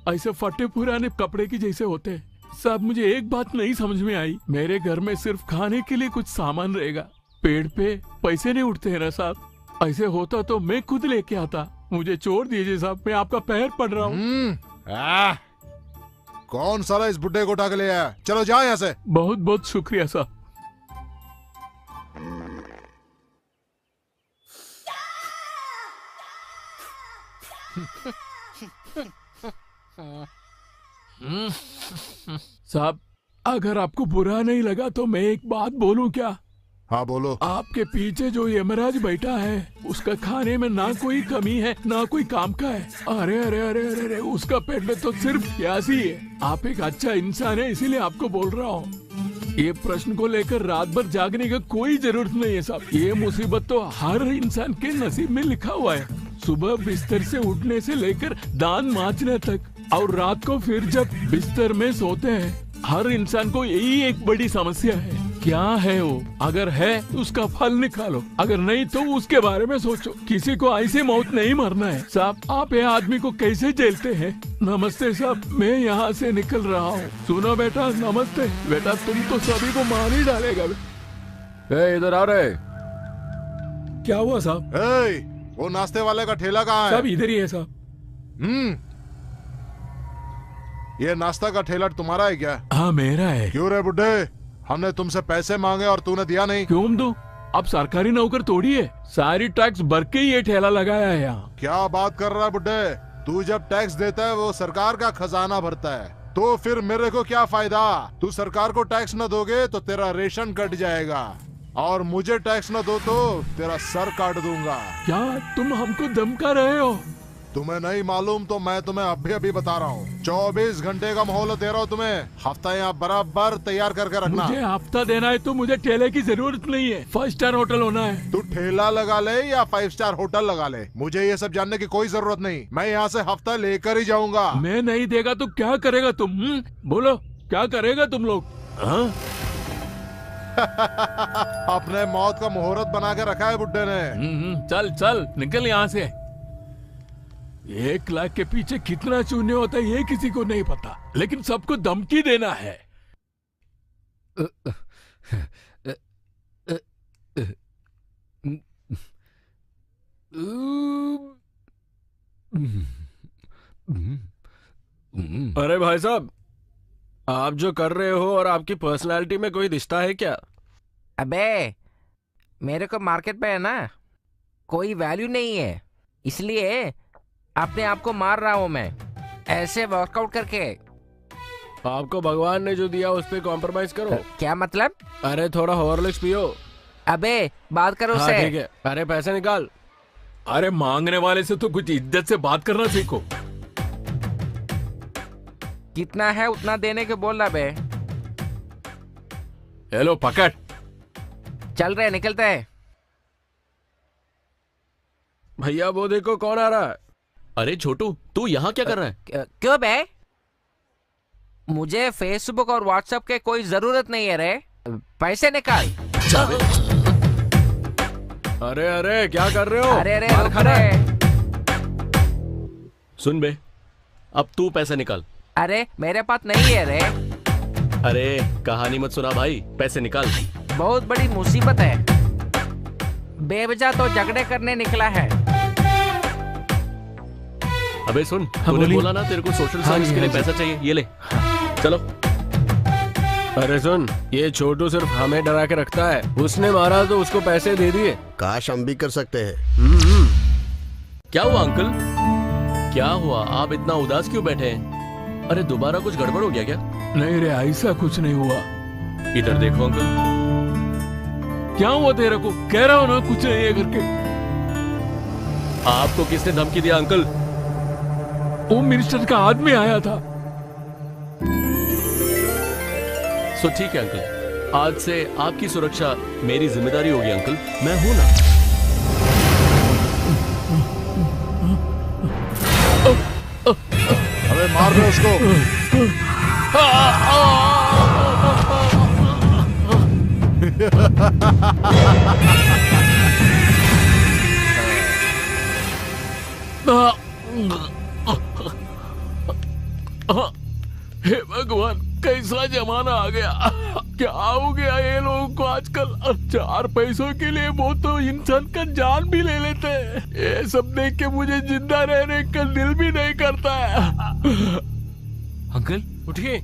ऐसे फटे पुराने कपड़े की जैसे होते हैं साहब। मुझे एक बात नहीं समझ में आई, मेरे घर में सिर्फ खाने के लिए कुछ सामान रहेगा, पेड़ पे पैसे नहीं उठते हैं ना साहब। ऐसे होता तो मैं खुद लेके आता। मुझे छोड़ दीजिए साहब, मैं आपका पैर पड़ रहा हूँ। कौन साला इस बुड्ढे को उठा के ले आया? चलो जाओ यहाँ से। बहुत बहुत शुक्रिया साहब। साहब अगर आपको बुरा नहीं लगा तो मैं एक बात बोलूं क्या? हाँ बोलो। आपके पीछे जो यमराज बैठा है उसका खाने में ना कोई कमी है ना कोई काम का है। अरे अरे अरे अरे, अरे उसका पेट में तो सिर्फ प्यासी है। आप एक अच्छा इंसान है इसीलिए आपको बोल रहा हूँ। ये प्रश्न को लेकर रात भर जागने का कोई जरूरत नहीं है साहब। ये मुसीबत तो हर इंसान के नसीब में लिखा हुआ है। सुबह बिस्तर से उठने से लेकर दांत मांजने तक और रात को फिर जब बिस्तर में सोते हैं, हर इंसान को यही एक बड़ी समस्या है। क्या है वो? अगर है तो उसका फल निकालो, अगर नहीं तो उसके बारे में सोचो। किसी को ऐसे मौत नहीं मरना है साहब। आप ये आदमी को कैसे झेलते हैं? नमस्ते साहब, मैं यहाँ से निकल रहा हूँ। सुनो बेटा, नमस्ते बेटा, तुम तो सभी को मार ही डालेगा। इधर आ रहे। क्या हुआ साहब? वो नाश्ते वाले का ठेला कहाँ है? साहब इधर ही है साहब। ये नाश्ता का ठेला तुम्हारा है क्या? हाँ मेरा है। क्यों रे बुड्ढे, हमने तुमसे पैसे मांगे और तूने दिया नहीं। क्यों दूं? अब सरकारी नौकर थोड़ी है, सारी टैक्स भर के ये ठेला लगाया है यहाँ। क्या बात कर रहा है बुड्ढे? तू जब टैक्स देता है वो सरकार का खजाना भरता है, तो फिर मेरे को क्या फायदा? तू सरकार को टैक्स न दोगे तो तेरा रेशन कट जाएगा, और मुझे टैक्स न दो तो तेरा सर काट दूंगा। क्या तुम हमको धमका रहे हो? तुम्हें नहीं मालूम तो मैं तुम्हें अभी अभी बता रहा हूँ। 24 घंटे का माहौल दे रहा हूँ तुम्हें। हफ्ता यहाँ बराबर तैयार करके रखना। मुझे हफ्ता देना है तो मुझे ठेले की जरूरत नहीं है, 5 स्टार होटल होना है। तू ठेला लगा ले या 5 स्टार होटल लगा ले, मुझे ये सब जानने की कोई जरूरत नहीं। मैं यहाँ से हफ्ता लेकर ही जाऊंगा। मैं नहीं देगा तो क्या करेगा तुम? बोलो क्या करेगा तुम लोग? अपने मौत का मुहूर्त बना के रखा है बुड्ढे ने। चल चल निकल यहाँ से। 1 लाख के पीछे कितना चूने होता है ये किसी को नहीं पता, लेकिन सबको धमकी देना है। अरे भाई साहब, आप जो कर रहे हो और आपकी पर्सनालिटी में कोई रिश्ता है क्या? अबे मेरे को मार्केट पे है ना कोई वैल्यू नहीं है, इसलिए अपने आप को मार रहा हूँ मैं ऐसे वर्कआउट करके। आपको भगवान ने जो दिया उस पे कॉम्प्रोमाइज करो। क्या मतलब? अरे थोड़ा हॉर्लिक्स पियो। अबे बात करो हाँ, उससे। ठीक है। अरे पैसे निकाल। अरे मांगने वाले से तो कुछ इज्जत से बात करना सीखो। कितना है उतना देने के बोल रहा बे। हेलो पकड़। चल रहे निकलते हैं। भैया वो देखो कौन आ रहा है। अरे छोटू तू यहाँ क्या कर रहा है? क्यों बे? मुझे फेसबुक और व्हाट्सएप के कोई जरूरत नहीं है रे, पैसे निकाल। अरे अरे क्या कर रहे हो? अरे अरे रुक रे। सुन बे, अब तू पैसे निकाल। अरे मेरे पास नहीं है रे। अरे कहानी मत सुना भाई, पैसे निकाल। बहुत बड़ी मुसीबत है, बेवजह तो झगड़े करने निकला है। अबे सुन, हाँ, तूने बोलिए। बोला ना तेरे को सोशल हाँ सर्विस जी, के लिए हाँ जी। पैसा चाहिए, ये ले। चलो। अरे सुन, ये छोटू सिर्फ हमें डरा के रखता है। उसने मारा तो उसको पैसे दे दिए। काश हम भी कर सकते हैं। क्या हुआ अंकल? क्या हुआ, आप इतना उदास क्यों बैठे हैं? अरे दोबारा कुछ गड़बड़ हो गया क्या? नहीं रे, ऐसा कुछ नहीं हुआ। इधर देखो अंकल। क्या हुआ तेरे को? कह रहा हूँ ना कुछ नहीं है करके। आपको किसने धमकी दिया अंकल? होम मिनिस्टर का आदमी आया था। सो ठीक है अंकल, आज से आपकी सुरक्षा मेरी जिम्मेदारी होगी अंकल, मैं हूं ना। अबे मार दो उसको। हे भगवान, कैसा जमाना आ गया। क्या हो गया ये लोगों को आजकल? 4 पैसों के लिए वो तो इंसान का जान भी ले लेते हैं। ये सब देख के मुझे जिंदा रहने का दिल भी नहीं करता है। अंकल उठिए।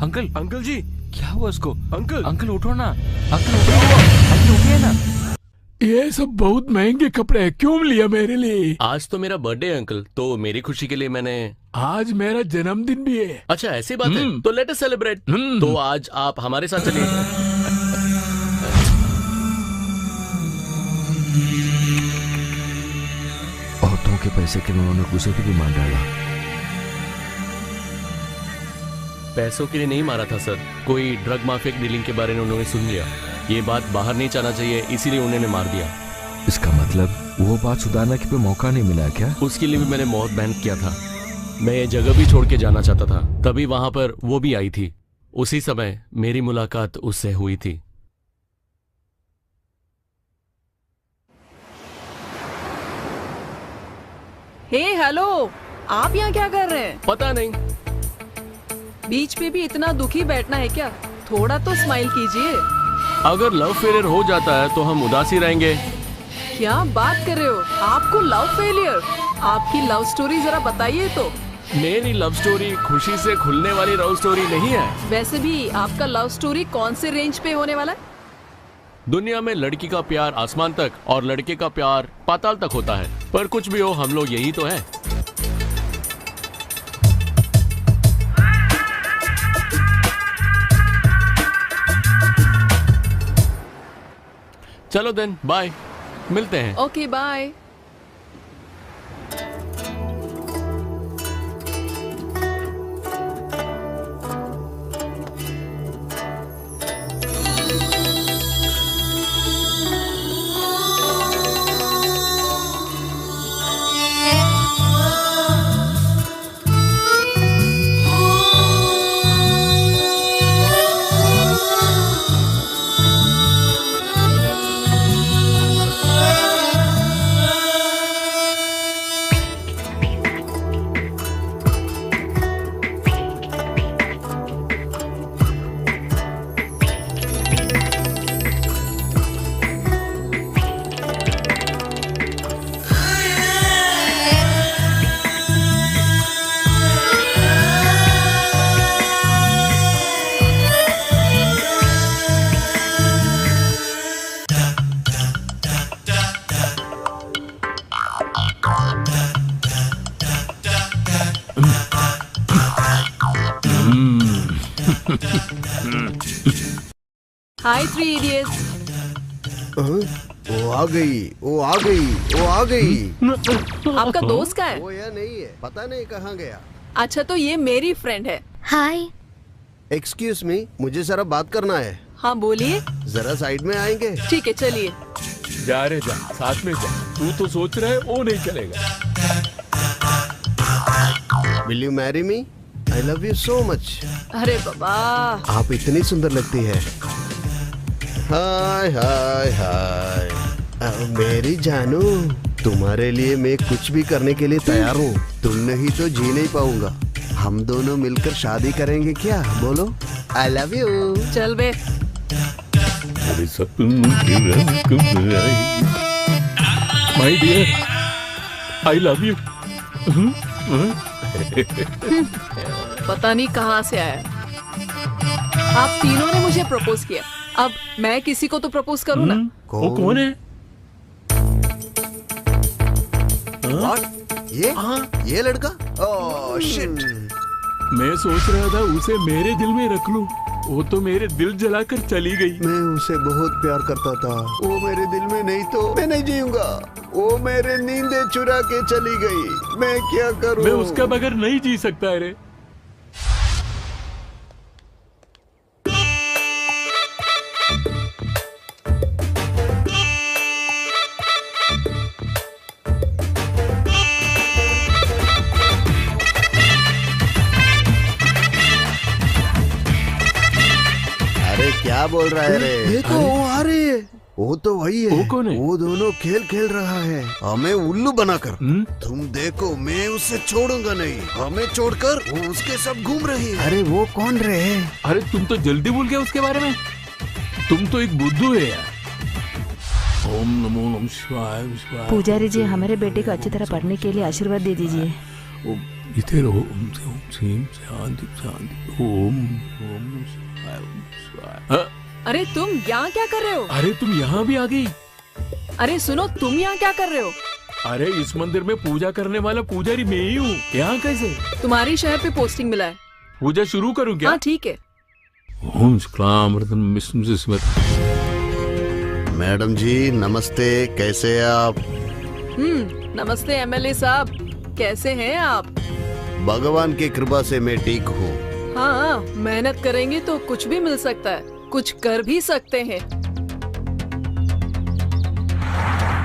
अंकल अंकल जी, क्या हुआ उसको? अंकल अंकल उठो ना, अंकल उठो, अंकल उठिए ना। ये सब बहुत महंगे कपड़े हैं, क्यों लिया मेरे लिए? आज तो मेरा बर्थडे है अंकल, तो मेरी खुशी के लिए मैंने। आज मेरा जन्मदिन भी है। अच्छा ऐसी बात है, तो लेट अस सेलिब्रेट। तो आज आप हमारे साथ चलिए। औरतों के पैसे के लिए उन्होंने उसे भी मार डाला। पैसों के लिए नहीं मारा था सर, कोई ड्रग माफिया की डीलिंग के बारे में उन्होंने सुन लिया। ये बात बाहर नहीं जाना चाहिए, इसीलिए उन्होंने मार दिया। इसका मतलब वो बात सुधारने के लिए मौका नहीं मिला क्या? उसके लिए भी मैंने मौत बैन किया था। मैं ये जगह भी छोड़ के जाना चाहता था, तभी वहां पर वो भी आई थी। उसी समय मेरी मुलाकात उससे हुई थी। हे हेलो, आप यहाँ क्या कर रहे हैं? पता नहीं। बीच पे भी इतना दुखी बैठना है क्या? थोड़ा तो स्माइल कीजिए। अगर लव फेलियर हो जाता है तो हम उदास ही रहेंगे। क्या बात कर रहे हो? आपको लव फेलियर? आपकी लव स्टोरी जरा बताइए तो। मेरी लव स्टोरी खुशी से खुलने वाली लव स्टोरी नहीं है। वैसे भी आपका लव स्टोरी कौन से रेंज पे होने वाला है? दुनिया में लड़की का प्यार आसमान तक और लड़के का प्यार पाताल तक होता है, पर कुछ भी हो हम लोग यही तो है। चलो देन, बाय, मिलते हैं। Okay bye. Hi three idiots. वो आ गई, वो आ गई, वो आ गई। आपका दोस्त का है? वो यह नहीं है, पता नहीं कहाँ गया। अच्छा तो ये मेरी फ्रेंड है। हाय। एक्सक्यूज मी, मुझे जरा बात करना है। हाँ बोलिए। जरा साइड में आएंगे? ठीक है चलिए। जा रे जा, साथ में जा। तू तो सोच रहा है वो नहीं चलेगा। Will you marry me? I love you so much. अरे बाबा, आप इतनी सुंदर लगती है। हाय हाय हाय, मेरी जानू, तुम्हारे लिए मैं कुछ भी करने के लिए तैयार हूँ। तुम नहीं तो जी नहीं पाऊंगा। हम दोनों मिलकर शादी करेंगे क्या? बोलो, आई लव यू। चल बे। My dear, I love you. पता नहीं कहाँ से आया। आप तीनों ने मुझे प्रपोज किया, अब मैं किसी को तो प्रपोज करूँ ना। वो कौन है? ये लड़का? Oh shit. मैं सोच रहा था उसे मेरे दिल में रख लूं, वो तो मेरे दिल जलाकर चली गई। मैं उसे बहुत प्यार करता था, वो मेरे दिल में नहीं तो मैं नहीं जीऊंगा। वो मेरे नींदें चुरा के चली गई, मैं क्या करूं? मैं उसका बगैर नहीं जी सकता। अरे क्या बोल रहा है रे? देखो वो आ रही है, वो तो वही है। वो कौन है? वो दोनों खेल खेल रहा है हमें उल्लू बनाकर। तुम देखो मैं उसे छोड़ूंगा नहीं, हमें छोड़कर वो उसके सब घूम रही है। अरे वो कौन रहे? अरे तुम तो जल्दी भूल गए उसके बारे में, तुम तो एक बुद्धू है यार। ओम नमो नमः शिवाय शिवाय। पुजारी जी, हमारे बेटे को अच्छी तरह पढ़ने के लिए आशीर्वाद दे दीजिए। इधर ओम शांति शांति। ओम ओम नमः शिवाय ओम शिवाय। अरे तुम यहाँ क्या कर रहे हो? अरे तुम यहाँ भी आ गई? अरे सुनो, तुम यहाँ क्या कर रहे हो? अरे इस मंदिर में पूजा करने वाला पुजारी मैं ही हूँ। यहाँ कैसे? तुम्हारी शहर पे पोस्टिंग मिला है। पूजा शुरू करूँ क्या? हाँ ठीक है। ओम शुक्लांबरधरम विष्णु स्मृत। मैडम जी नमस्ते, कैसे हैं आप? नमस्ते एमएलए साहब, कैसे हैं आप? भगवान की कृपा से मैं ठीक हूँ। हाँ, मेहनत करेंगे तो कुछ भी मिल सकता है, कुछ कर भी सकते हैं।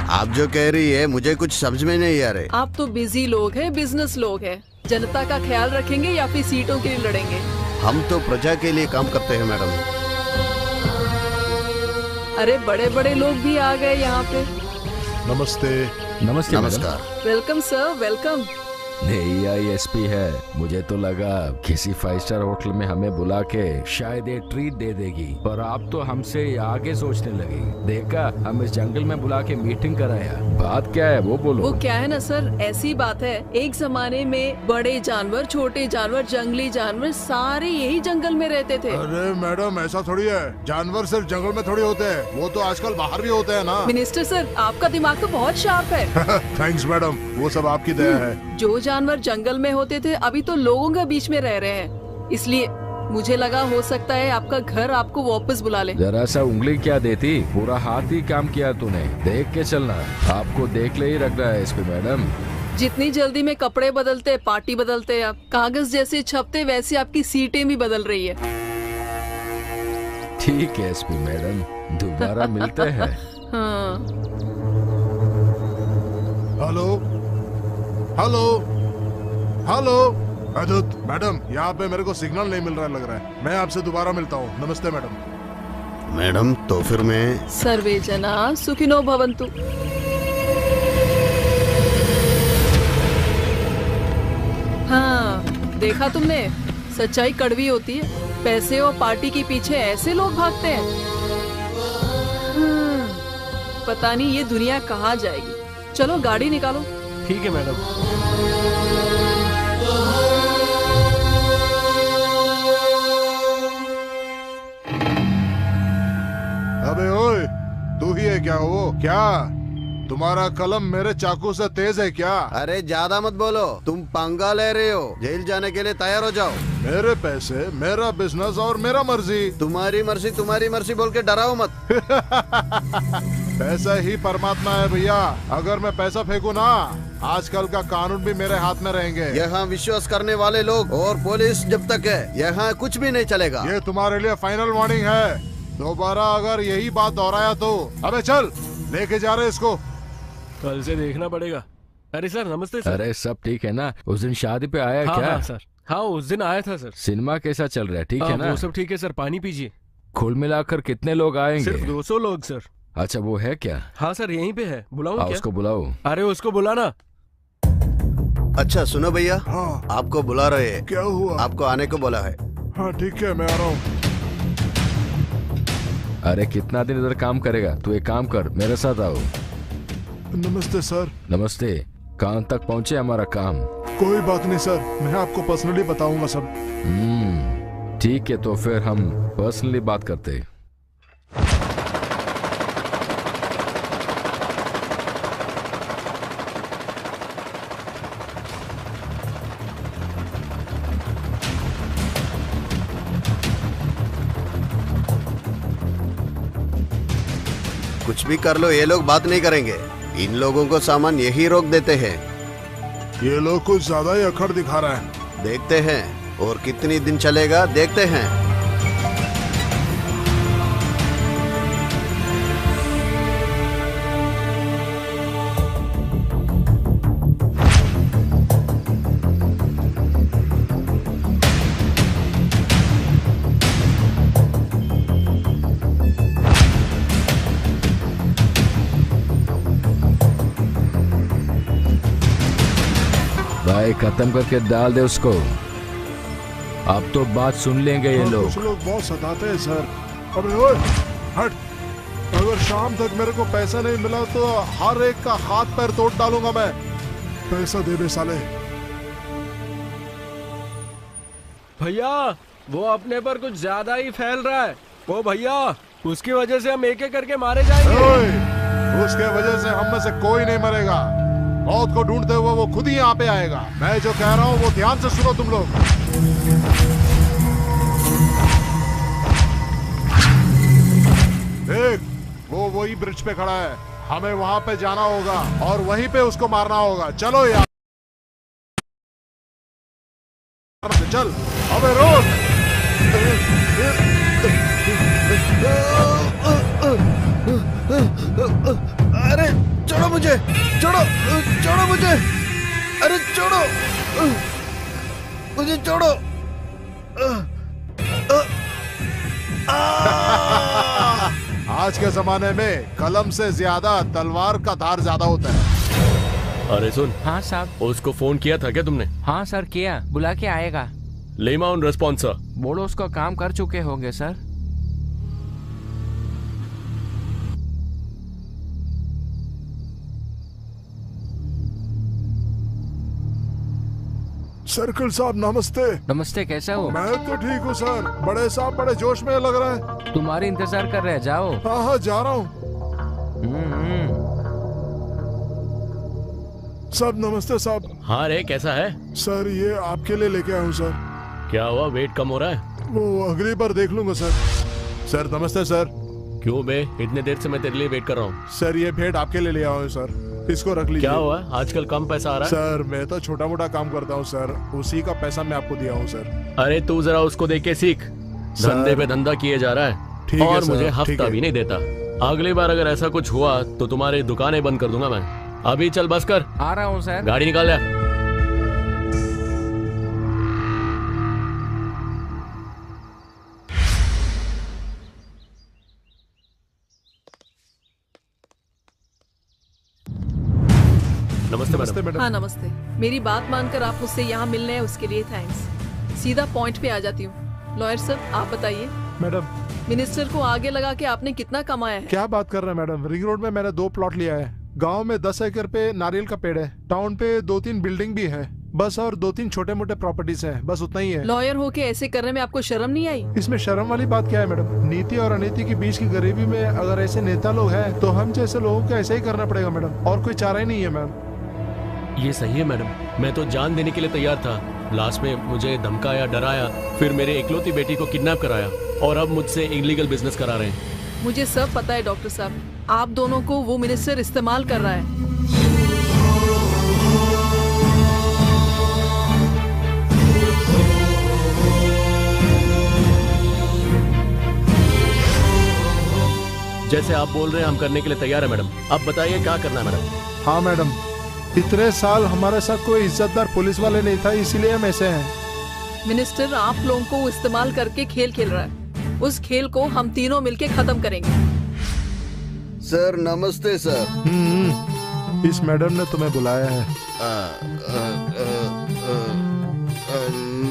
आप जो कह रही है मुझे कुछ समझ में नहीं आ रहे। आप तो बिजी लोग हैं, बिजनेस लोग हैं। जनता का ख्याल रखेंगे या फिर सीटों के लिए लड़ेंगे? हम तो प्रजा के लिए काम करते हैं मैडम। अरे बड़े बड़े लोग भी आ गए यहाँ पे। नमस्ते। नमस्ते। नमस्कार। Welcome sir, welcome. नहीं आईएसपी है, मुझे तो लगा किसी 5 स्टार होटल में हमें बुला के शायद ये ट्रीट दे देगी, पर आप तो हमसे आगे सोचने लगी। देखा, हम इस जंगल में बुला के मीटिंग कराया। बात क्या है वो बोलो। वो क्या है ना सर, ऐसी बात है, एक जमाने में बड़े जानवर, छोटे जानवर, जंगली जानवर सारे यही जंगल में रहते थे। अरे मैडम ऐसा थोड़ी है, जानवर सिर्फ जंगल में थोड़ी होते हैं, वो तो आजकल बाहर भी होते हैं ना। मिनिस्टर सर, आपका दिमाग तो बहुत शार्प है। थैंक्स मैडम, वो सब आपकी दया है। जो जानवर जंगल में होते थे अभी तो लोगों के बीच में रह रहे हैं, इसलिए मुझे लगा हो सकता है आपका घर आपको वापस बुला ले। जरा सा उंगली क्या देती, पूरा हाथ ही काम किया तूने। देख के चलना, आपको देख ले ही रख रहा है एसपी मैडम। जितनी जल्दी में कपड़े बदलते, पार्टी बदलते, आप कागज जैसे छपते, वैसे आपकी सीटें भी बदल रही है। ठीक है एसपी मैडम, दोबारा मिलते हैं। हाँ। Hello hello hello. अदुत मैडम, यहाँ पे मेरे को सिग्नल नहीं मिल रहा लग रहा है, मैं आपसे दोबारा मिलता हूँ। नमस्ते मैडम। मैडम तो फिर मैं। सर्वे जना सुखिनो भवन्तु। हाँ, देखा तुमने, सच्चाई कड़वी होती है। पैसे और पार्टी के पीछे ऐसे लोग भागते हैं। पता नहीं ये दुनिया कहाँ जाएगी। चलो गाड़ी निकालो। ठीक है मैडम। अबे ओए, तू ही है क्या? वो क्या तुम्हारा कलम मेरे चाकू से तेज है क्या? अरे ज्यादा मत बोलो, तुम पंगा ले रहे हो। जेल जाने के लिए तैयार हो जाओ। मेरे पैसे, मेरा बिजनेस और मेरा मर्जी। तुम्हारी मर्जी बोल के डराओ मत। पैसा ही परमात्मा है भैया। अगर मैं पैसा फेंकू ना, आजकल का कानून भी मेरे हाथ में रहेंगे। यहाँ विश्वास करने वाले लोग और पुलिस जब तक है, यहाँ कुछ भी नहीं चलेगा। ये तुम्हारे लिए फाइनल वार्निंग है। दोबारा अगर यही बात दोहराया तो अबे चल, लेके जा रहे इसको। कल से देखना पड़ेगा। अरे सर नमस्ते सर। अरे सब ठीक है ना? उस दिन शादी पे आया हाँ, क्या? हाँ सर, हाँ उस दिन आया था सर। सिनेमा कैसा चल रहा है? ठीक है ना? वो सब ठीक है सर, पानी पीजिए। कुल मिलाकर कितने लोग आएंगे? सिर्फ 200 लोग सर। अच्छा वो है क्या? हाँ सर यहीं पे है, बुलाऊं क्या? उसको बुलाओ। अरे उसको बुलाना। अच्छा सुनो भैया, हाँ। आपको बुला रहे हैं। क्या हुआ? आपको आने को बोला है। हाँ ठीक है, मैं आ रहा हूँ। अरे कितना दिन इधर काम करेगा? तू एक काम कर, मेरे साथ आओ। नमस्ते सर। नमस्ते। कहाँ तक पहुंचे हमारा काम? कोई बात नहीं सर, मैं आपको पर्सनली बताऊंगा सब। ठीक है, तो फिर हम पर्सनली बात करते हैं। कुछ भी कर लो, ये लोग बात नहीं करेंगे। इन लोगों को सामान यही रोक देते हैं। ये लोग कुछ ज्यादा ही अखड़ दिखा रहा है। देखते हैं और कितनी दिन चलेगा, देखते हैं। भाई खत्म करके डाल दे उसको। अब तो बात सुन लेंगे ये लोग। कुछ लोग बहुत सताते हैं सर। अबे ओए, हट। अगर शाम तक मेरे को पैसा नहीं मिला तो हर एक का हाथ पैर तोड़ डालूंगा मैं। पैसा दे दे साले। भैया वो अपने पर कुछ ज्यादा ही फैल रहा है। वो भैया, उसकी वजह से हम एक एक करके मारे जाएंगे। उसके वजह से हम में से कोई नहीं मरेगा। मौत को ढूंढते हुए वो खुद ही यहाँ पे आएगा। मैं जो कह रहा हूँ वो ध्यान से सुनो तुम लोग। देख, वो वही ब्रिज पे खड़ा है। हमें वहां पे जाना होगा और वहीं पे उसको मारना होगा। चलो यार, चल। अबे रोक। अरे छोड़ो मुझे, छोड़ो, छोड़ो मुझे। अरे छोड़ो मुझे, छोड़ो। आज के जमाने में कलम से ज्यादा तलवार का धार ज्यादा होता है। अरे सुन। हाँ साहब। उसको फोन किया था क्या तुमने? हाँ सर किया, बुला के आएगा। Lemma on response sir. बोलो उसको काम कर चुके होंगे सर। सर्कल साहब नमस्ते। नमस्ते, कैसा हो? मैं तो ठीक हूँ सर। बड़े साहब बड़े जोश में लग रहा है। तुम्हारे इंतजार कर रहे हैं, जाओ। हाँ जा रहा हूँ। सब नमस्ते साहब। हाँ रे, कैसा है? सर ये आपके लिए लेके आया हूँ सर। क्या हुआ, वेट कम हो रहा है? वो अगली बार देख लूंगा सर। सर नमस्ते सर। क्यों बे, इतने देर से मैं तेरे लिए वेट कर रहा हूँ। सर ये भेंट आपके लिए ले आया हूँ सर, इसको रख लीजिए। क्या हुआ, आजकल कम पैसा आ रहा है? सर मैं तो छोटा मोटा काम करता हूँ सर, उसी का पैसा मैं आपको दिया हूँ सर। अरे तू जरा उसको देख के सीख। धंधे पे धंधा किए जा रहा है और मुझे हफ्ता भी नहीं देता। अगली बार अगर ऐसा कुछ हुआ तो तुम्हारी दुकानें बंद कर दूंगा मैं। अभी चल बस कर। आ रहा हूँ सर। गाड़ी निकाल ले। नमस्ते मैडम। हाँ नमस्ते। मेरी बात मानकर आप मुझसे यहाँ मिलने हैं, उसके लिए थैंक्स। सीधा पॉइंट पे आ जाती हूँ। लॉयर साहब आप बताइए। मैडम, मिनिस्टर को आगे लगा के आपने कितना कमाया है? क्या बात कर रहे हैं मैडम। रिंग रोड में मैंने 2 प्लॉट लिया है। गांव में 10 एकड़ पे नारियल का पेड़ है। टाउन पे 2-3 बिल्डिंग भी है बस, और 2-3 छोटे मोटे प्रॉपर्टीज हैं, बस उतना ही है। लॉयर होके ऐसे करने में आपको शर्म नहीं आई? इसमें शर्म वाली बात क्या है मैडम। नीति और अनीति के बीच की गरीबी में अगर ऐसे नेता लोग हैं तो हम जैसे लोगों को ऐसे ही करना पड़ेगा मैडम, और कोई चारा ही नहीं है मैम। ये सही है मैडम, मैं तो जान देने के लिए तैयार था। लास्ट में मुझे धमकाया, डराया, फिर मेरे इकलौती बेटी को किडनैप कराया और अब मुझसे इलीगल बिजनेस करा रहे हैं। मुझे सब पता है डॉक्टर साहब, आप दोनों को वो मिनिस्टर इस्तेमाल कर रहा है। जैसे आप बोल रहे हैं हम करने के लिए तैयार है मैडम। अब बताइए क्या करना है मैडम। हाँ मैडम, इतने साल हमारे साथ कोई इज्जतदार पुलिस वाले नहीं था, इसीलिए हम ऐसे हैं। मिनिस्टर आप लोगों को इस्तेमाल करके खेल खेल रहा है। उस खेल को हम तीनों मिलके खत्म करेंगे। सर नमस्ते सर। इस मैडम ने तुम्हें बुलाया है।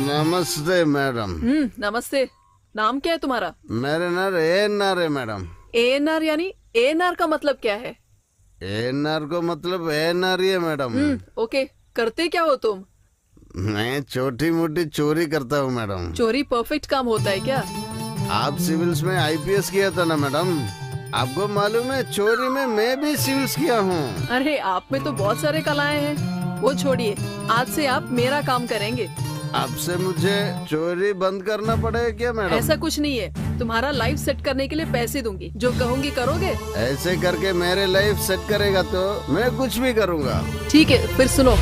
नमस्ते मैडम। नमस्ते। नाम क्या है तुम्हारा? मेरा नाम ANR है मैडम। ANR यानी ANR का मतलब क्या है? एनआर को मतलब एनआर ही है मैडम। ओके, करते क्या हो तुम? मैं छोटी मोटी चोरी करता हूँ मैडम। चोरी परफेक्ट काम होता है क्या? आप सिविल्स में आईपीएस किया था ना मैडम, आपको मालूम है चोरी में मैं भी सिविल्स किया हूँ। अरे आप में तो बहुत सारे कलाएं हैं। वो छोड़िए, आज से आप मेरा काम करेंगे। आपसे मुझे चोरी बंद करना पड़ेगा क्या मैडम? ऐसा कुछ नहीं है, तुम्हारा लाइफ सेट करने के लिए पैसे दूंगी, जो कहूंगी करोगे। ऐसे करके मेरे लाइफ सेट करेगा तो मैं कुछ भी करूँगा। ठीक है, फिर सुनो।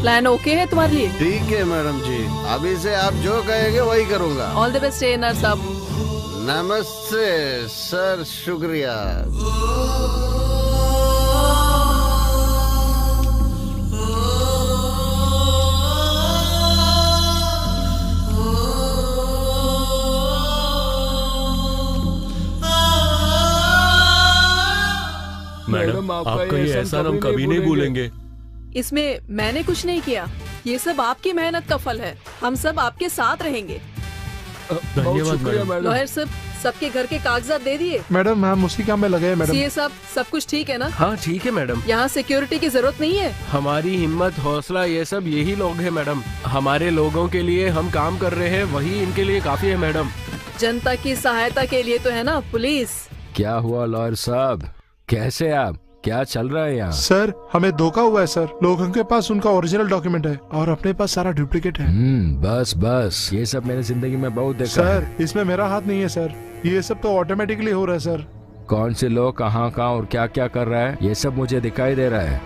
प्लान ओके है तुम्हारे लिए? ठीक है मैडम जी, अभी से आप जो कहेंगे वही करूँगा। ऑल द बेस्ट एनआर साहब। नमस्ते सर, शुक्रिया। मैडम आपका ये एहसान हम कभी नहीं भूलेंगे। इसमें मैंने कुछ नहीं किया, ये सब आपकी मेहनत का फल है। हम सब आपके साथ रहेंगे। धन्यवाद मैडम। लॉयर साहब, सबके घर के कागजात दे दिए? मैडम हम उसी काम में लगे हैं मैडम। सीए साहब, सब कुछ ठीक है ना? हाँ ठीक है मैडम। यहाँ सिक्योरिटी की जरूरत नहीं है? हमारी हिम्मत, हौसला ये सब यही लोग हैं मैडम। हमारे लोगों के लिए हम काम कर रहे हैं, वही इनके लिए काफी है मैडम। जनता की सहायता के लिए तो है ना पुलिस। क्या हुआ लॉयर साहब, कैसे आप, क्या चल रहा है यहाँ? सर हमें धोखा हुआ है सर। लोगों के पास उनका ओरिजिनल डॉक्यूमेंट है और अपने पास सारा डुप्लीकेट है। बस बस, ये सब मैंने जिंदगी में बहुत देखा सर है। इसमें मेरा हाथ नहीं है सर, ये सब तो ऑटोमेटिकली हो रहा है सर। कौन से लोग कहाँ और क्या क्या कर रहा है, ये सब मुझे दिखाई दे रहा है।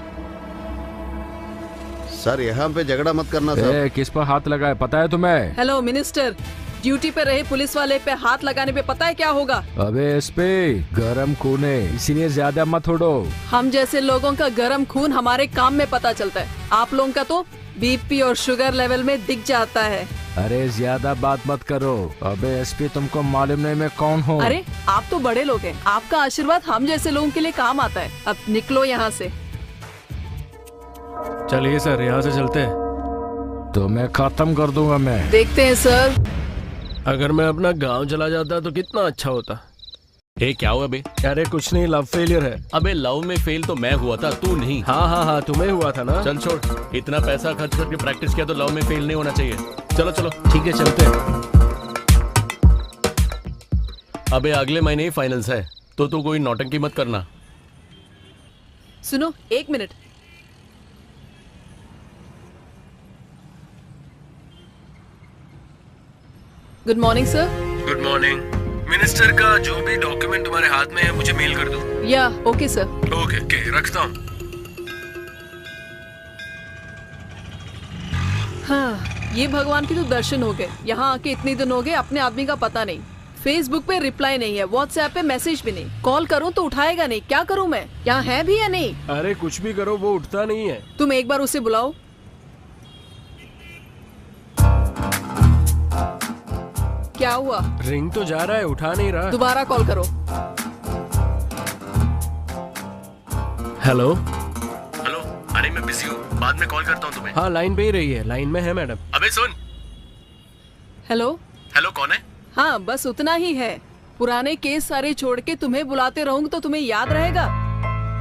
सर यहाँ पे झगड़ा मत करना सर। किस पर हाथ लगा है पता है तुम्हें? हेलो मिनिस्टर, ड्यूटी पे रहे पुलिस वाले पे हाथ लगाने पे पता है क्या होगा? अबे इस पे गरम खून है, इसीलिए ज्यादा मत उड़ो। हम जैसे लोगों का गरम खून हमारे काम में पता चलता है, आप लोगों का तो बीपी और शुगर लेवल में दिख जाता है। अरे ज्यादा बात मत करो। अबे एसपी तुमको मालूम नहीं मैं कौन हूँ? अरे आप तो बड़े लोग हैं, आपका आशीर्वाद हम जैसे लोगों के लिए काम आता है। अब निकलो यहाँ से। चलिए सर यहाँ से चलते हैं। तो मैं खत्म कर दूंगा मैं। देखते हैं सर। अगर मैं अपना गांव चला जाता तो कितना अच्छा होता। क्या हुआ बे? अरे कुछ नहीं, लव फेलियर है। अबे लव में फेल तो मैं हुआ था, तू नहीं। हाँ तुम्हें हुआ था ना। चल छोड़, इतना पैसा खर्च करके प्रैक्टिस किया तो लव में फेल नहीं होना चाहिए। चलो चलो ठीक है चलते हैं। अबे अगले महीने ही फाइनल्स है, तो तू कोई नौटंकी मत करना। सुनो, एक minute. Good morning sir. Good morning. Minister का जो भी डॉक्यूमेंट तुम्हारे हाथ में है मुझे मेल कर दो। या ओके सर। ओके रखता हूँ। हाँ, ये भगवान के तो दर्शन हो गए। यहाँ आके इतने दिन हो गए, अपने आदमी का पता नहीं। फेसबुक पे रिप्लाई नहीं है, व्हाट्सएप पे मैसेज भी नहीं। कॉल करूँ तो उठाएगा नहीं, क्या करूँ मैं? यहाँ है भी या नहीं? अरे कुछ भी करो, वो उठता नहीं है। तुम एक बार उसे बुलाओ। क्या हुआ? रिंग तो जा रहा है, उठा नहीं रहा। दोबारा कॉल करो। हेलो। अरे मैं बिजी हूँ, बाद में कॉल करता हूँ तुम्हें। हाँ लाइन पे ही रही है, लाइन में है मैडम। अबे सुन। हेलो कौन है? हाँ बस उतना ही है। पुराने केस सारे छोड़ के तुम्हें बुलाते रहूंगी तो तुम्हें याद रहेगा।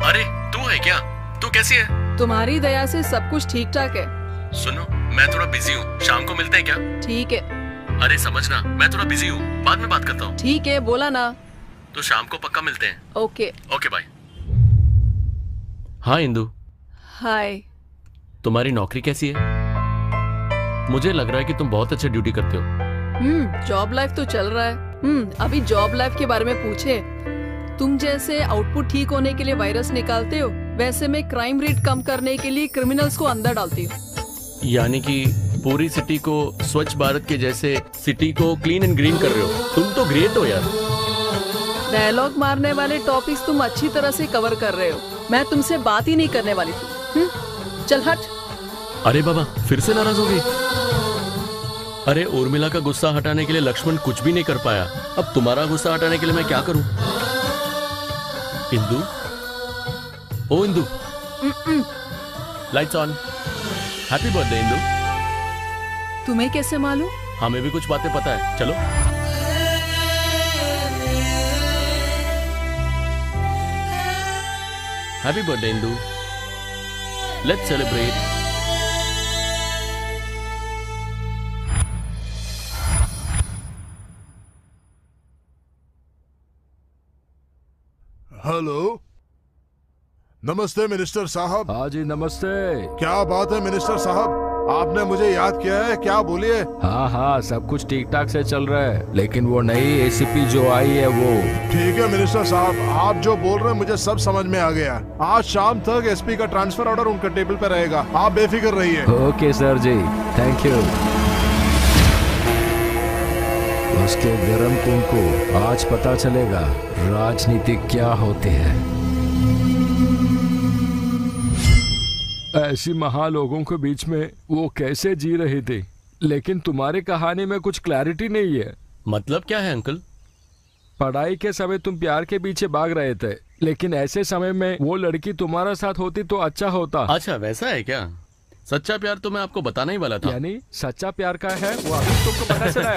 अरे तू है क्या? तू कैसी है? तुम्हारी दया से सब कुछ ठीक ठाक है। सुनो, मैं थोड़ा बिजी हूँ, शाम को मिलते हैं क्या? ठीक है। अरे समझना, मैं थोड़ा बिजी हूँ, बाद में बात करता हूँ। ठीक है, बोला ना। तो शाम को पक्का मिलते हैं। Okay bye. हाँ इंदु। हाय। तुम्हारी नौकरी कैसी है? मुझे लग रहा है कि तुम बहुत अच्छे ड्यूटी करते हो। जॉब लाइफ तो चल रहा है। अभी जॉब लाइफ के बारे में पूछे। तुम जैसे आउटपुट ठीक होने के लिए वायरस निकालते हो, वैसे मैं क्राइम रेट कम करने के लिए क्रिमिनल्स को अंदर डालती हूँ। यानी कि पूरी सिटी को स्वच्छ भारत के जैसे सिटी को क्लीन एंड ग्रीन कर रहे हो। तुम तो ग्रेट हो यार। डायलॉग मारने वाले टॉपिक्स तुम अच्छी तरह से कवर कर रहे हो। मैं तुमसे बात ही नहीं करने वाली थी। चल हट। अरे बाबा, फिर से नाराज हो गई? अरे उर्मिला का गुस्सा हटाने के लिए लक्ष्मण कुछ भी नहीं कर पाया, अब तुम्हारा गुस्सा हटाने के लिए मैं क्या करूं? इंदु, ओ Indu, lights on. Happy birthday Indu. तुम्हें कैसे मालूम? हमें भी कुछ बातें पता है, चलो। Happy birthday Indu, let's celebrate. Hello, नमस्ते मिनिस्टर साहब। हाँ जी नमस्ते। क्या बात है मिनिस्टर साहब, आपने मुझे याद किया है, क्या बोलिए। हाँ हाँ सब कुछ ठीक ठाक से चल रहा है, लेकिन वो नई एसीपी जो आई है वो। ठीक है मिनिस्टर साहब, आप जो बोल रहे हैं मुझे सब समझ में आ गया। आज शाम तक एसपी का ट्रांसफर ऑर्डर उनके टेबल पे रहेगा, आप बेफिक्र रहिए। Okay sir ji, thank you. उसके गरम खून को आज पता चलेगा राजनीति क्या होती है। ऐसी महालोगों के बीच में वो कैसे जी रहे थे, लेकिन तुम्हारी कहानी में कुछ क्लैरिटी नहीं है। मतलब क्या है अंकल? पढ़ाई के समय तुम प्यार के पीछे भाग रहे थे, लेकिन ऐसे समय में वो लड़की तुम्हारा साथ होती तो अच्छा होता। अच्छा वैसा है क्या? सच्चा प्यार तो मैं आपको बताना ही वाला था। यानी सच्चा प्यार का है वो अभी तुमको पता चला?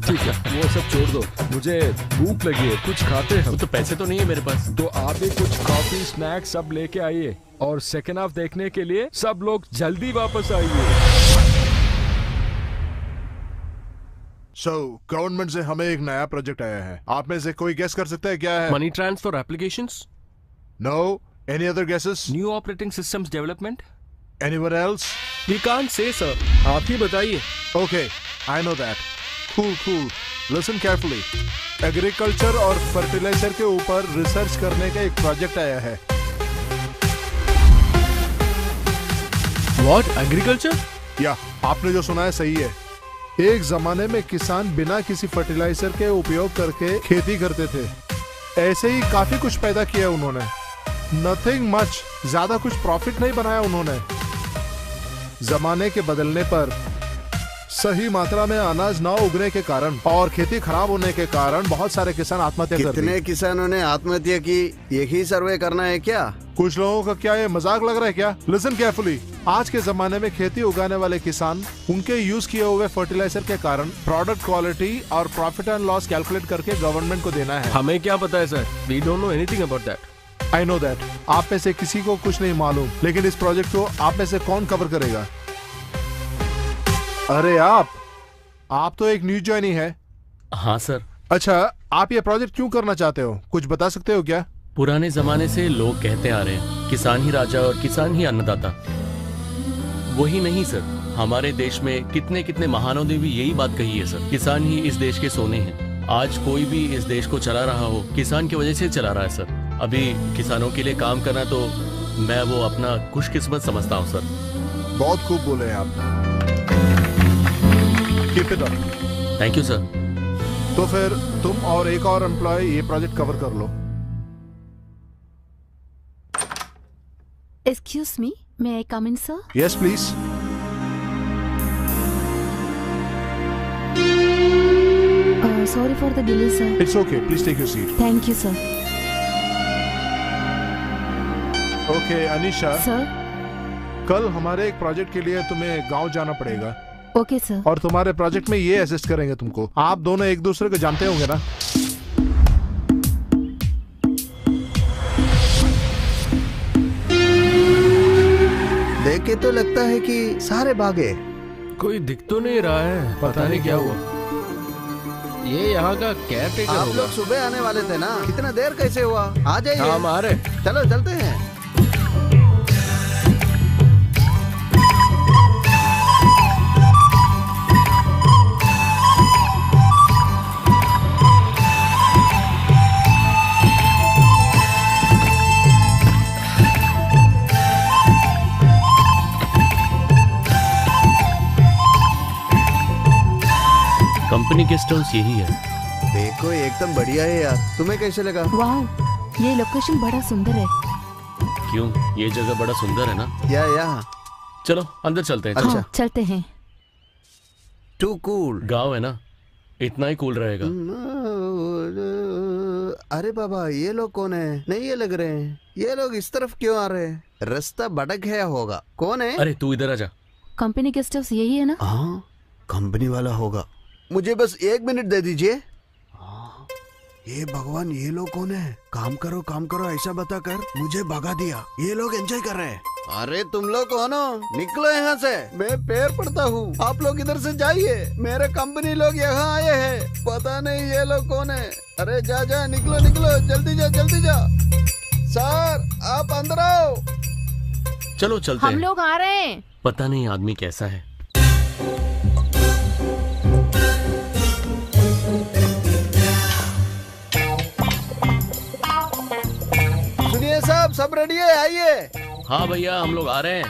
ठीक है वो सब छोड़ दो, मुझे भूख लगी है, कुछ खाते हैं। तो पैसे तो नहीं है मेरे पास। तो आप भी कुछ कॉफी स्नैक्स सब लेके आइए, और सेकेंड हाफ देखने के लिए सब लोग जल्दी वापस आइए। गवर्नमेंट से हमें एक नया प्रोजेक्ट आया है, आप में से कोई गेस कर सकता है क्या है? Money transfer applications? No, any other guesses? New operating systems development? Anyone else? We can't say sir, आप ही बताइए। Okay, I know that. Cool, listen carefully. Agriculture और फर्टिलाइजर के ऊपर रिसर्च करने का एक प्रोजेक्ट आया है। What, agriculture? या आपने जो सुना है सही है। एक जमाने में किसान बिना किसी फर्टिलाइजर के उपयोग करके खेती करते थे। ऐसे ही काफी कुछ पैदा किया उन्होंने, नथिंग मच, ज्यादा कुछ प्रॉफिट नहीं बनाया उन्होंने। जमाने के बदलने पर सही मात्रा में अनाज ना उगने के कारण और खेती खराब होने के कारण बहुत सारे किसान आत्महत्या कर दिए। कितने किसानों ने आत्महत्या की, यही सर्वे करना है क्या? कुछ लोगों का क्या ये मजाक लग रहा है क्या? Listen carefully. आज के जमाने में खेती उगाने वाले किसान उनके यूज किए हुए फर्टिलाइजर के कारण प्रोडक्ट क्वालिटी और प्रॉफिट एंड लॉस कैलकुलेट करके गवर्नमेंट को देना है। हमें क्या पता है sir, we don't know anything about that. I know that, आप में से किसी को कुछ नहीं मालूम, लेकिन इस प्रोजेक्ट को आप में से कौन कवर करेगा? अरे आप तो एक न्यू ज्वाइनी है। हाँ सर। अच्छा, आप ये प्रोजेक्ट क्यों करना चाहते हो, कुछ बता सकते हो क्या? पुराने जमाने से लोग कहते आ रहे हैं किसान ही राजा और किसान ही अन्नदाता। वही नहीं सर, हमारे देश में कितने कितने महानों ने भी यही बात कही है सर, किसान ही इस देश के सोने हैं। आज कोई भी इस देश को चला रहा हो किसान की वजह से चला रहा है सर। अभी किसानों के लिए काम करना तो मैं वो अपना खुशकिस्मत समझता हूँ सर। बहुत खूब बोले हैं आप। Keep it up. Thank you sir. तो फिर तुम और एक और एम्प्लॉय ये प्रोजेक्ट कवर कर लो। Excuse me, may I come in sir? Yes please. Sorry for the delay sir. It's okay, please take your seat. Thank you sir. Okay Anisha, sir. कल हमारे एक प्रोजेक्ट के लिए तुम्हें गांव जाना पड़ेगा। Okay sir. और तुम्हारे प्रोजेक्ट में ये असिस्ट करेंगे तुमको। आप दोनों एक दूसरे को जानते होंगे ना? देख के तो लगता है कि सारे भागे। कोई दिख तो नहीं रहा है, पता नहीं क्या हुआ। ये यहाँ का केयर टेकर आप होगा। लोग सुबह आने वाले थे ना, कितना देर कैसे हुआ? आ जाइए। हम आ रहे। चलो चलते हैं। कंपनी गेस्ट हाउस यही है। देखो एकदम बढ़िया है यार, तुम्हें कैसे लगा? वाह, ये लोकेशन बड़ा सुंदर है। क्यों, ये जगह बड़ा सुंदर है ना? या चलो अंदर चलते हैं। अच्छा। हाँ, चलते हैं। Too cool. गाँव है ना, इतना ही कूल रहेगा। अरे बाबा, ये लोग कौन है? नहीं ये लग रहे हैं। ये लोग इस तरफ क्यों आ रहे हैं? रास्ता भटक गया होगा। कौन है? अरे तू इधर आ जा। कंपनी गेस्ट हाउस यही है ना? हाँ, कंपनी वाला होगा। मुझे बस 1 मिनट दे दीजिए। ये भगवान, ये लोग कौन है? काम करो ऐसा बताकर मुझे भगा दिया। ये लोग एंजॉय कर रहे हैं। अरे तुम लोग कौन हो? निकलो यहाँ से, मैं पैर पड़ता हूँ। आप लोग इधर से जाइए, मेरे कंपनी लोग यहाँ आए हैं। पता नहीं ये लोग कौन है। अरे जा जा, निकलो निकलो, जल्दी जा। सर आप अंदर आओ। चलो चलते हम हैं। लोग आ रहे हैं। पता नहीं आदमी कैसा है। सुनिए साहब, सब रेडी है, आइए। हाँ भैया, हम लोग आ रहे हैं।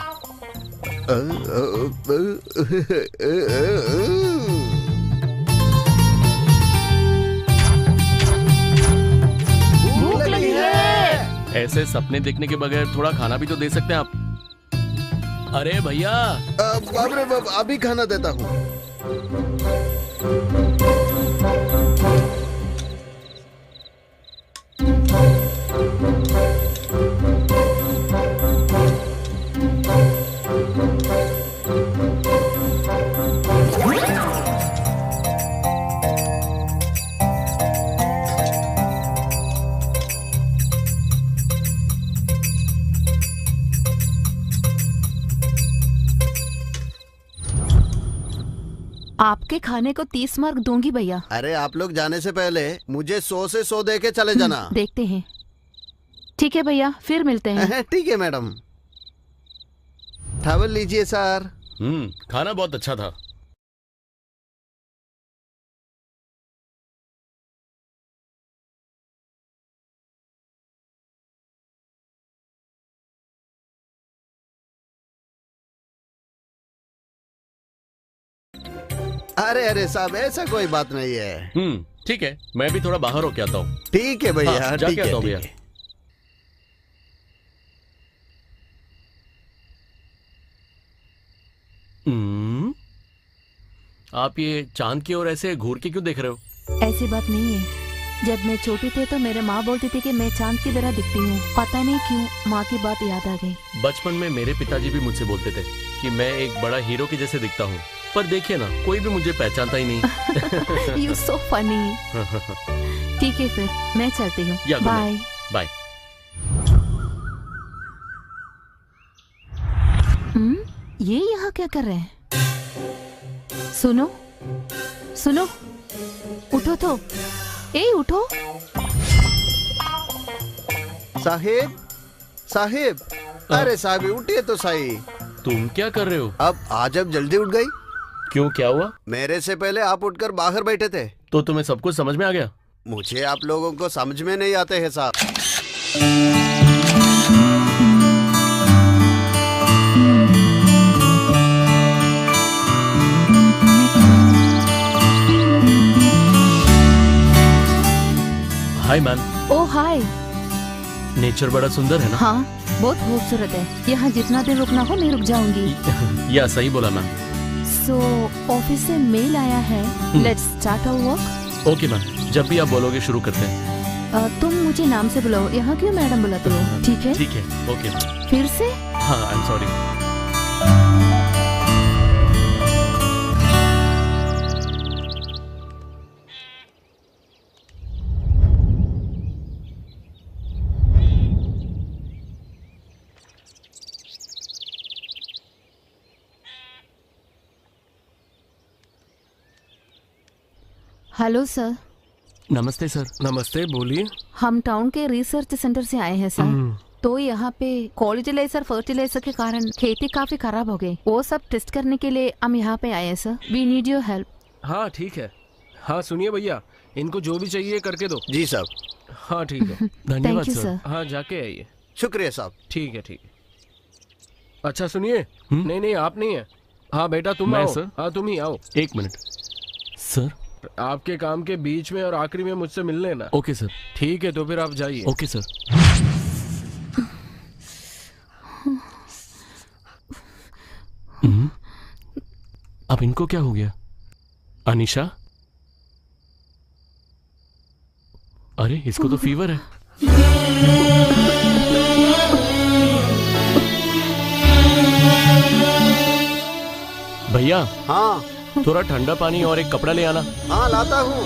भूख लगी है। ऐसे सपने देखने के बगैर थोड़ा खाना भी तो दे सकते हैं आप। अरे भैया, बाप रे बाप, अभी खाना देता हूँ। आपके खाने को 30 मार्क दूंगी भैया। अरे आप लोग जाने से पहले मुझे 100 से 100 दे के चले जाना। देखते हैं। ठीक है भैया, फिर मिलते हैं। ठीक है मैडम। टावल लीजिए सर। खाना बहुत अच्छा था। अरे साहब, ऐसा कोई बात नहीं है। ठीक है, मैं भी थोड़ा बाहर होके आता हूँ। ठीक है भैया, हाँ, जाके आता हूँ भैया। आप ये चांद की ओर ऐसे घूर के क्यों देख रहे हो? ऐसी बात नहीं है। जब मैं छोटी थी तो मेरे माँ बोलती थी कि मैं चांद की तरह दिखती हूँ। पता नहीं क्यों माँ की बात याद आ गई। बचपन में मेरे पिताजी भी मुझसे बोलते थे कि मैं एक बड़ा हीरो के जैसे दिखता हूँ, पर देखिए ना, कोई भी मुझे पहचानता ही नहीं। You so funny। ठीक है, फिर मैं चलती हूँ। Bye bye. ये यहाँ क्या कर रहे हैं? सुनो, उठो तो। उठो। साहिब, अरे साहब उठिए तो सही। तुम क्या कर रहे हो? अब आज जल्दी उठ गई? क्यों, क्या हुआ? मेरे से पहले आप उठकर बाहर बैठे थे। तो तुम्हें सब कुछ समझ में आ गया? मुझे आप लोगों को समझ में नहीं आते हैं साहब। Hi ma'am. ओ हाय। नेचर बड़ा सुंदर है ना? हाँ, बहुत खूबसूरत है। यहाँ जितना दिन रुकना हो मैं रुक जाऊंगी। या सही बोला मैम। सो ऑफिस से मेल आया है। Let's start our work. Okay ma'am, जब भी आप बोलोगे शुरू करते हैं। तुम मुझे नाम से बुलाओ, यहाँ क्यों मैडम बुलाते हो? ठीक है? ठीक है, ओके। फिर से? हाँ, I am sorry. Hello sir. नमस्ते सर। नमस्ते, बोलिए। हम टाउन के रिसर्च सेंटर से आए हैं सर। तो यहाँ पे कॉलिटिलाइजर फर्टिलाइजर के कारण खेती काफी खराब हो गई। वो सब टेस्ट करने के लिए हम यहाँ पे आए हैं sir. We need your help. हाँ ठीक है। हाँ सुनिए भैया, इनको जो भी चाहिए करके दो। जी साहब। हाँ ठीक है। धन्यवाद सर। हाँ जाके आइए। शुक्रिया साहब। ठीक है। अच्छा सुनिए, नहीं आप नहीं है। हाँ बेटा तुम मैं आओ। सर? हाँ तुम ही आओ। एक मिनट सर। आपके काम के बीच में और आखिरी में मुझसे मिल लेना। Okay sir. ठीक है, तो फिर आप जाइए। Okay sir. अब इनको क्या हो गया? अनीशा, अरे इसको तो फीवर है। भैया, हाँ थोड़ा ठंडा पानी और एक कपड़ा ले आना। हाँ लाता हूँ।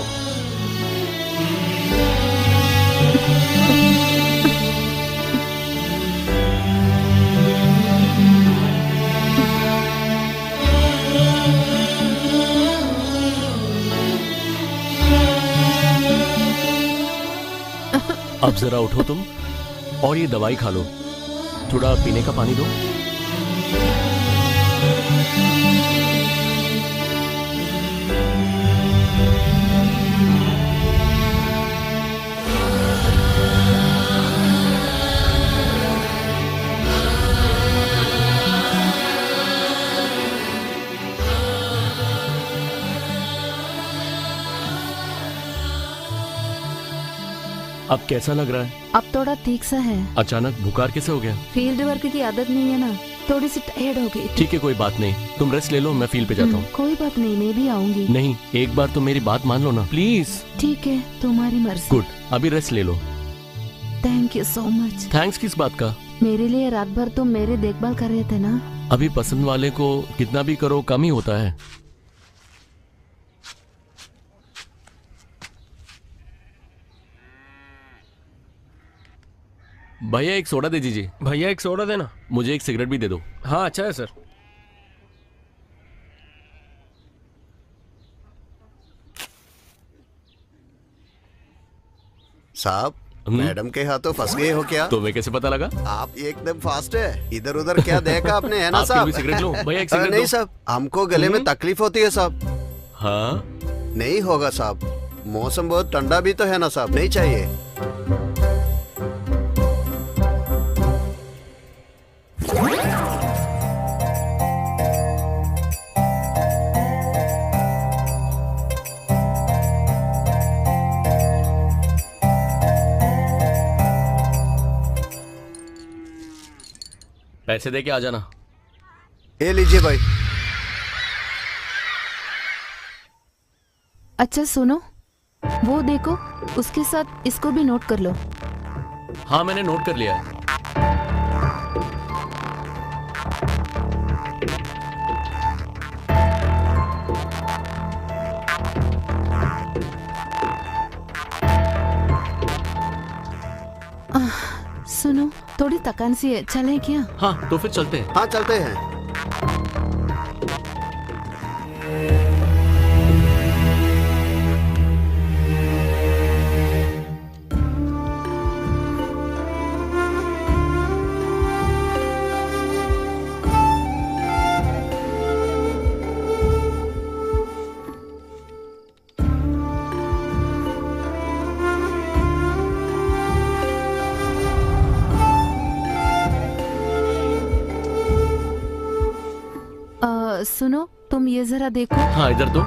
अब जरा उठो तुम और ये दवाई खा लो। थोड़ा पीने का पानी दो। अब कैसा लग रहा है? अब थोड़ा ठीक सा है। अचानक बुखार कैसे हो गया? फील्ड वर्क की आदत नहीं है ना, थोड़ी सी टायर्ड हो गई। ठीक है, कोई बात नहीं, तुम रेस्ट ले लो, मैं फील्ड पे जाता हूँ। कोई बात नहीं, मैं भी आऊंगी। नहीं, एक बार तो मेरी बात मान लो ना प्लीज। ठीक है, तुम्हारी मर्जी। गुड, अभी रेस्ट ले लो। Thank you so much. Thanks किस बात का? मेरे लिए रात भर तुम मेरे देखभाल कर रहे थे ना। अभी पसंद वाले को कितना भी करो कम ही होता है। भैया एक सोडा दे दीजिए। भैया एक सोडा देना। मुझे एक सिगरेट भी दे दो। हाँ अच्छा है सर। साहब, मैडम के हाथों फंस गए हो क्या? तुम्हें कैसे पता लगा? आप एकदम फास्ट है, इधर उधर क्या देखा आपने, है ना साहब? सिगरेट लो भैया, एक सिगरेट। नहीं साहब, हमको गले में तकलीफ होती है साहब। हाँ नहीं होगा साहब, मौसम बहुत ठंडा भी तो है ना साहब, नहीं चाहिए। पैसे दे के आ जाना। ये लीजिए भाई। अच्छा सुनो, वो देखो, उसके साथ इसको भी नोट कर लो। हाँ मैंने नोट कर लिया है। सुनो, थोड़ी थकान सी है, चलें क्या? हाँ तो फिर चलते हैं। हाँ चलते हैं। सुनो, तुम ये जरा देखो। हाँ इधर दो।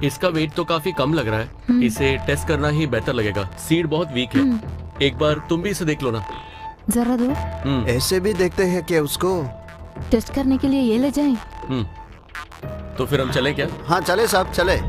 इसका वेट तो काफी कम लग रहा है, इसे टेस्ट करना ही बेहतर लगेगा। सीड बहुत वीक है, एक बार तुम भी इसे देख लो ना। जरा दो। ऐसे भी देखते हैं क्या उसको? टेस्ट करने के लिए ये ले जाएं? तो फिर हम चले क्या? हाँ चले साहब, चले।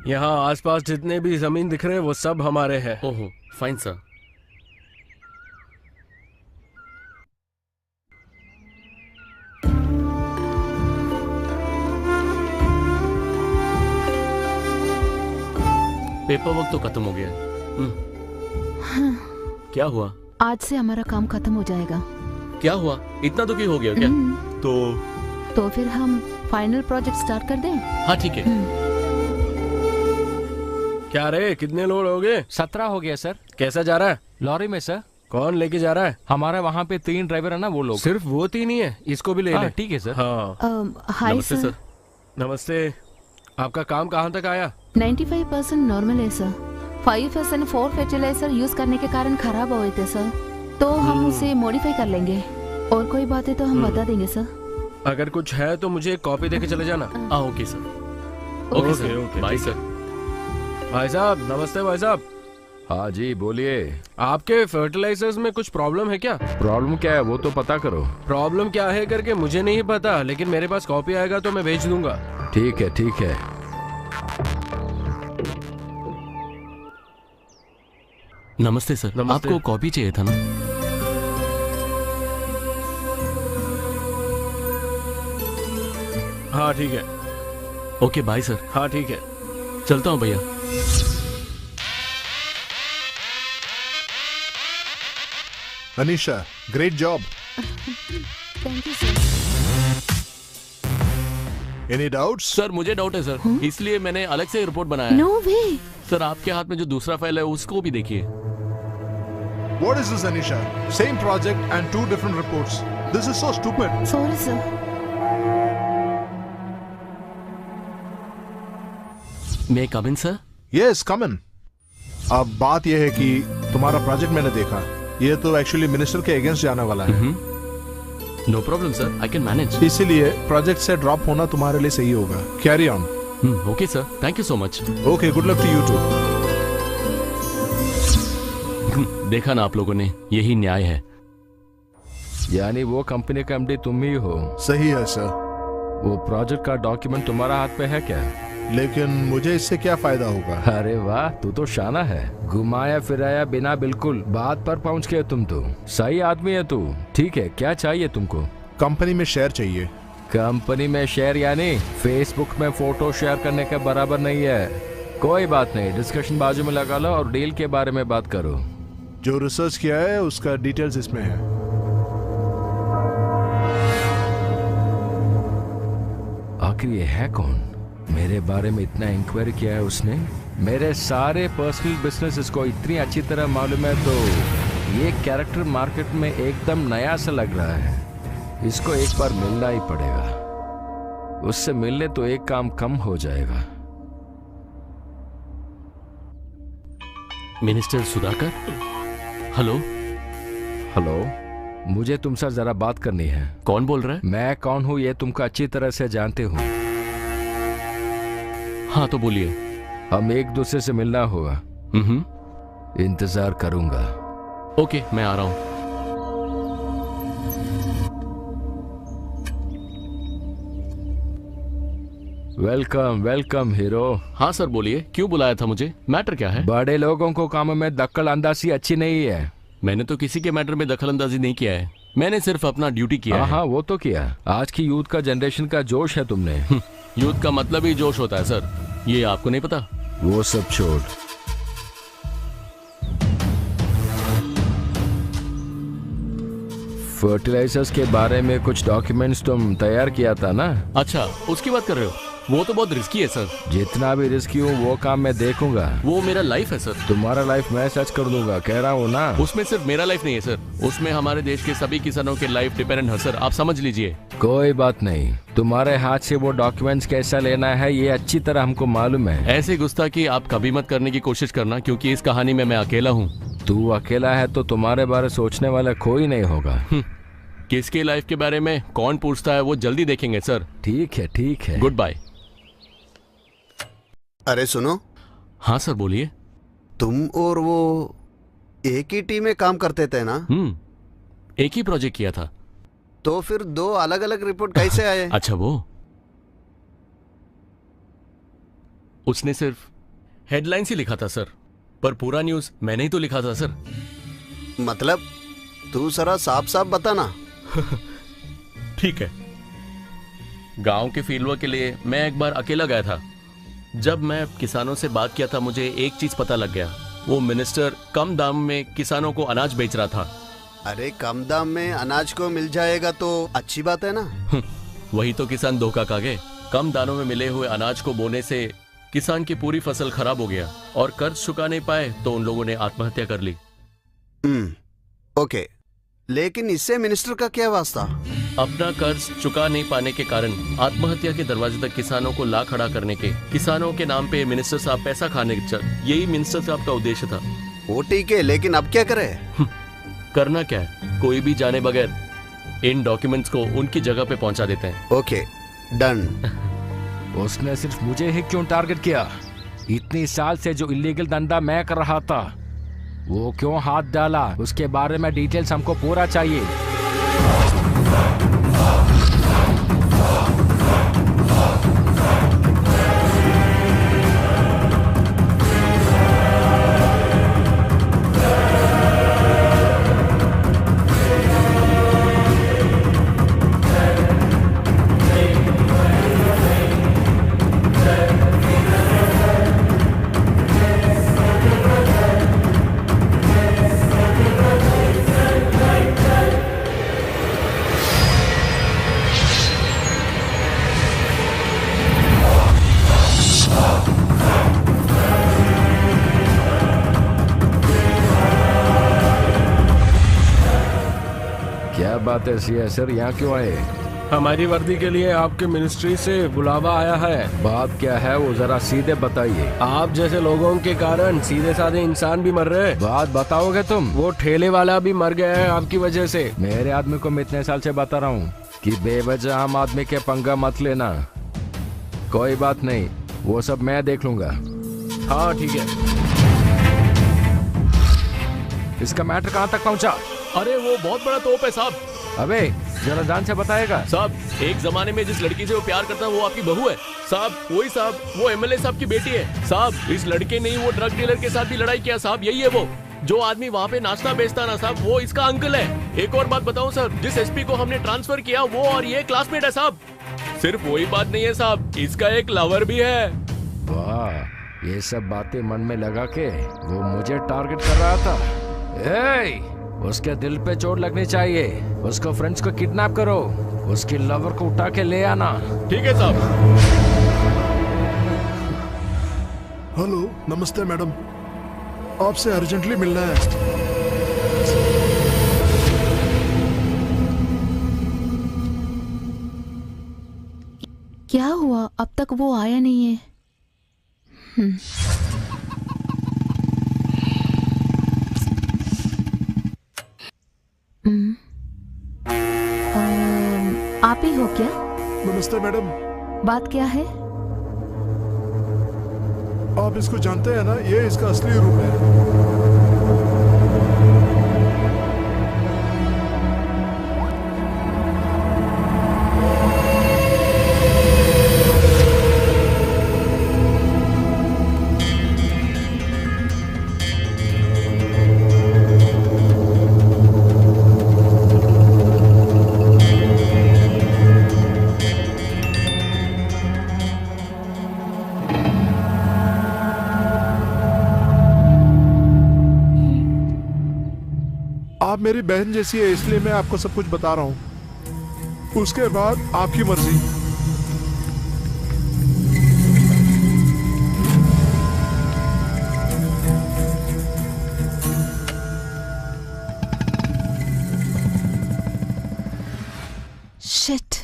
यहाँ आसपास जितने भी जमीन दिख रहे हैं वो सब हमारे हैं। ओहो, फाइन सर। पेपर वर्क तो खत्म हो गया है। क्या हुआ? आज से हमारा काम खत्म हो जाएगा। क्या हुआ? इतना दुखी हो गया क्या? तो फिर हम फाइनल प्रोजेक्ट स्टार्ट कर दें? हाँ ठीक है। क्या रे, कितने लोड हो गए? 17 हो गया सर। कैसा जा रहा है? लॉरी में सर। कौन लेके जा रहा है? हमारे वहाँ पे 3 ड्राइवर है ना, वो लोग। सिर्फ वो 3 ही है? इसको भी ले ले। ठीक है सर। हाँ हाय सर। नमस्ते। आपका काम कहाँ तक आया? 95% नॉर्मल है सर। 5% 4 फर्टिलाइजर यूज करने के कारण खराब हुए थे सर, तो हम उसे मॉडिफाई कर लेंगे। और कोई बात है तो हम बता देंगे सर। अगर कुछ है तो मुझे एक कॉपी देके चले जाना। Okay sir. Okay sir, bye sir. भाई साहब नमस्ते। भाई साहब। हाँ जी बोलिए। आपके फर्टिलाइजर्स में कुछ प्रॉब्लम है क्या? प्रॉब्लम क्या है वो तो पता करो। प्रॉब्लम क्या है करके मुझे नहीं पता, लेकिन मेरे पास कॉपी आएगा तो मैं भेज दूंगा। ठीक है ठीक है। नमस्ते सर। नमस्ते। आपको कॉपी चाहिए था ना? हाँ ठीक है। Okay bye sir. हाँ ठीक है। चलता हूँ भैया। Anisha, great job. Thank you sir. Any doubts? Sir मुझे डाउट है सर, इसलिए मैंने अलग से रिपोर्ट बनाया है। नो वे। सर आपके हाथ में जो दूसरा फाइल है उसको भी देखिए। What is this, Anisha? Same project and 2 different reports. This is so stupid. Sorry sir. May come in sir? Yes, come in. अब बात यह है कि तुम्हारा प्रोजेक्ट मैंने देखा, ये तो एक्चुअली मिनिस्टर के अगेंस्ट जाने वाला है। No problem sir, I can manage. इसीलिए प्रोजेक्ट से ड्रॉप होना तुम्हारे लिए सही होगा। Carry on. Okay sir, thank you so much. Okay, good luck to you too. देखा ना आप लोगों ने, यही न्याय है। यानी वो कंपनी का एमडी तुम ही हो? सही है सर। वो प्रोजेक्ट का डॉक्यूमेंट तुम्हारा हाथ पे है क्या? लेकिन मुझे इससे क्या फायदा होगा? अरे वाह, तू तो शाना है। घुमाया फिराया बिना बिल्कुल बात पर पहुंच गए तुम तो। सही आदमी है तू। ठीक है, क्या चाहिए तुमको? कंपनी में शेयर चाहिए। कंपनी में शेयर यानी फेसबुक में फोटो शेयर करने के बराबर नहीं है। कोई बात नहीं, डिस्कशन बाजू में लगा लो और डील के बारे में बात करो। जो रिसर्च किया है उसका डिटेल्स इसमें है। आखिर ये है कौन? मेरे बारे में इतना इंक्वायरी किया है उसने। मेरे सारे पर्सनल बिजनेस को इतनी अच्छी तरह मालूम है, तो ये कैरेक्टर मार्केट में एकदम नया सा लग रहा है। इसको एक बार मिलना ही पड़ेगा। उससे मिलने तो एक काम कम हो जाएगा। मिनिस्टर सुधाकर। हेलो। हेलो, मुझे तुमसे जरा बात करनी है। कौन बोल रहा है? मैं कौन हूँ ये तुमको अच्छी तरह से जानते हो। हाँ तो बोलिए। हम एक दूसरे से मिलना होगा। इंतजार करूंगा। ओके, मैं आ रहा हूँ। Welcome welcome hero. हाँ सर बोलिए, क्यों बुलाया था मुझे? मैटर क्या है? बड़े लोगों को काम में दखल अंदाजी अच्छी नहीं है। मैंने तो किसी के मैटर में दखल अंदाजी नहीं किया है। मैंने सिर्फ अपना ड्यूटी किया है। हाँ वो तो किया। आज की यूथ का जनरेशन का जोश है तुमने। यूथ का मतलब ही जोश होता है सर, ये आपको नहीं पता? वो सब छोड़। फर्टिलाइजर्स के बारे में कुछ डॉक्यूमेंट्स तुम तैयार किया था ना? अच्छा, उसकी बात कर रहे हो? वो तो बहुत रिस्की है सर। जितना भी रिस्की हो वो काम मैं देखूंगा। वो मेरा लाइफ है सर। तुम्हारा लाइफ मैं सच कर दूंगा, कह रहा हूँ ना। उसमें सिर्फ मेरा लाइफ नहीं है सर, उसमें हमारे देश के सभी किसानों के लाइफ डिपेंडेंट है सर, आप समझ लीजिए। कोई बात नहीं, तुम्हारे हाथ से वो डॉक्यूमेंट्स कैसा लेना है ये अच्छी तरह हमको मालूम है। ऐसे गुस्ताखी आप कभी मत करने की कोशिश करना, क्योंकि इस कहानी में मैं अकेला हूँ। तू अकेला है तो तुम्हारे बारे सोचने वाला कोई नहीं होगा। किसके लाइफ के बारे में कौन पूछता है वो जल्दी देखेंगे सर। ठीक है ठीक है, गुड बाय। अरे सुनो। हाँ सर बोलिए। तुम और वो एक ही टीम में काम करते थे ना? एक ही प्रोजेक्ट किया था। तो फिर 2 अलग अलग रिपोर्ट कैसे आए? अच्छा, वो उसने सिर्फ हेडलाइंस ही लिखा था सर, पर पूरा न्यूज मैंने ही तो लिखा था सर। मतलब तू जरा साफ साफ बताना। ठीक है। गांव के फील्ड वर्क के लिए मैं एक बार अकेला गया था। जब मैं किसानों से बात किया था, मुझे एक चीज पता लग गया। वो मिनिस्टर कम दाम में किसानों को अनाज बेच रहा था। अरे कम दाम में अनाज को मिल जाएगा तो अच्छी बात है ना? वही तो किसान धोखा खा गए। कम दानों में मिले हुए अनाज को बोने से किसान की पूरी फसल खराब हो गया और कर्ज चुका नहीं पाए तो उन लोगों ने आत्महत्या कर ली। ओके, लेकिन इससे मिनिस्टर का क्या वास्ता? अपना कर्ज चुका नहीं पाने के कारण आत्महत्या के दरवाजे तक किसानों को ला खड़ा करने के, किसानों के नाम पे मिनिस्टर साहब पैसा खाने यही मिनिस्टर साहब का उद्देश्य था। वो ठीक है, लेकिन अब क्या करे? करना क्या है, कोई भी जाने बगैर इन डॉक्यूमेंट्स को उनकी जगह पे पहुंचा देते हैं। Okay, done. उसने सिर्फ मुझे ही क्यों टारगेट किया? इतनी साल से जो इलीगल धंधा मैं कर रहा था वो क्यों हाथ डाला? उसके बारे में डिटेल्स हमको पूरा चाहिए। बात ऐसी है सर, यहाँ क्यों आए? हमारी वर्दी के लिए आपके मिनिस्ट्री से बुलावा आया है। बात क्या है वो जरा सीधे बताइए। आप जैसे लोगों के कारण सीधे साधे इंसान भी मर रहे हैं। बात बताओगे तुम? वो ठेले वाला भी मर गया है आपकी वजह से। मेरे आदमी को मैं इतने साल से बता रहा हूँ कि बेवजह आम आदमी के पंगा मत लेना। कोई बात नहीं, वो सब मैं देख लूंगा। हाँ ठीक है। इसका मैटर कहाँ तक पहुँचा? अरे वो बहुत बड़ा तोप है साहब। अबे जरा जान से बताएगा? साहब, एक जमाने में जिस लड़की से वो प्यार करता है वो आपकी बहू है साहब। वही साहब, वो एमएलए साहब की बेटी है साहब। इस लड़के ने वो ड्रग डीलर के साथ भी लड़ाई किया साहब। यही है वो जो आदमी वहाँ पे नाश्ता बेचता ना साहब, वो इसका अंकल है। एक और बात बताऊं सर, जिस एसपी को हमने ट्रांसफर किया वो और ये क्लासमेट है साहब। सिर्फ वही बात नहीं है साहब, इसका एक लवर भी है। वाह, ये सब बातें मन में लगा के वो मुझे टारगेट कर रहा था। उसके दिल पे चोट लगनी चाहिए। उसको फ्रेंड्स को किडनैप करो, उसकी लवर को उठा के ले आना। ठीक है साहब। हेलो, नमस्ते मैडम, आपसे अर्जेंटली मिलना है। क्या हुआ? अब तक वो आया नहीं है। आप ही हो क्या? नमस्ते मैडम। बात क्या है? आप इसको जानते हैं ना? ये इसका असली रूप है। आप मेरी बहन जैसी है, इसलिए मैं आपको सब कुछ बता रहा हूं। उसके बाद आपकी मर्जी। शिट।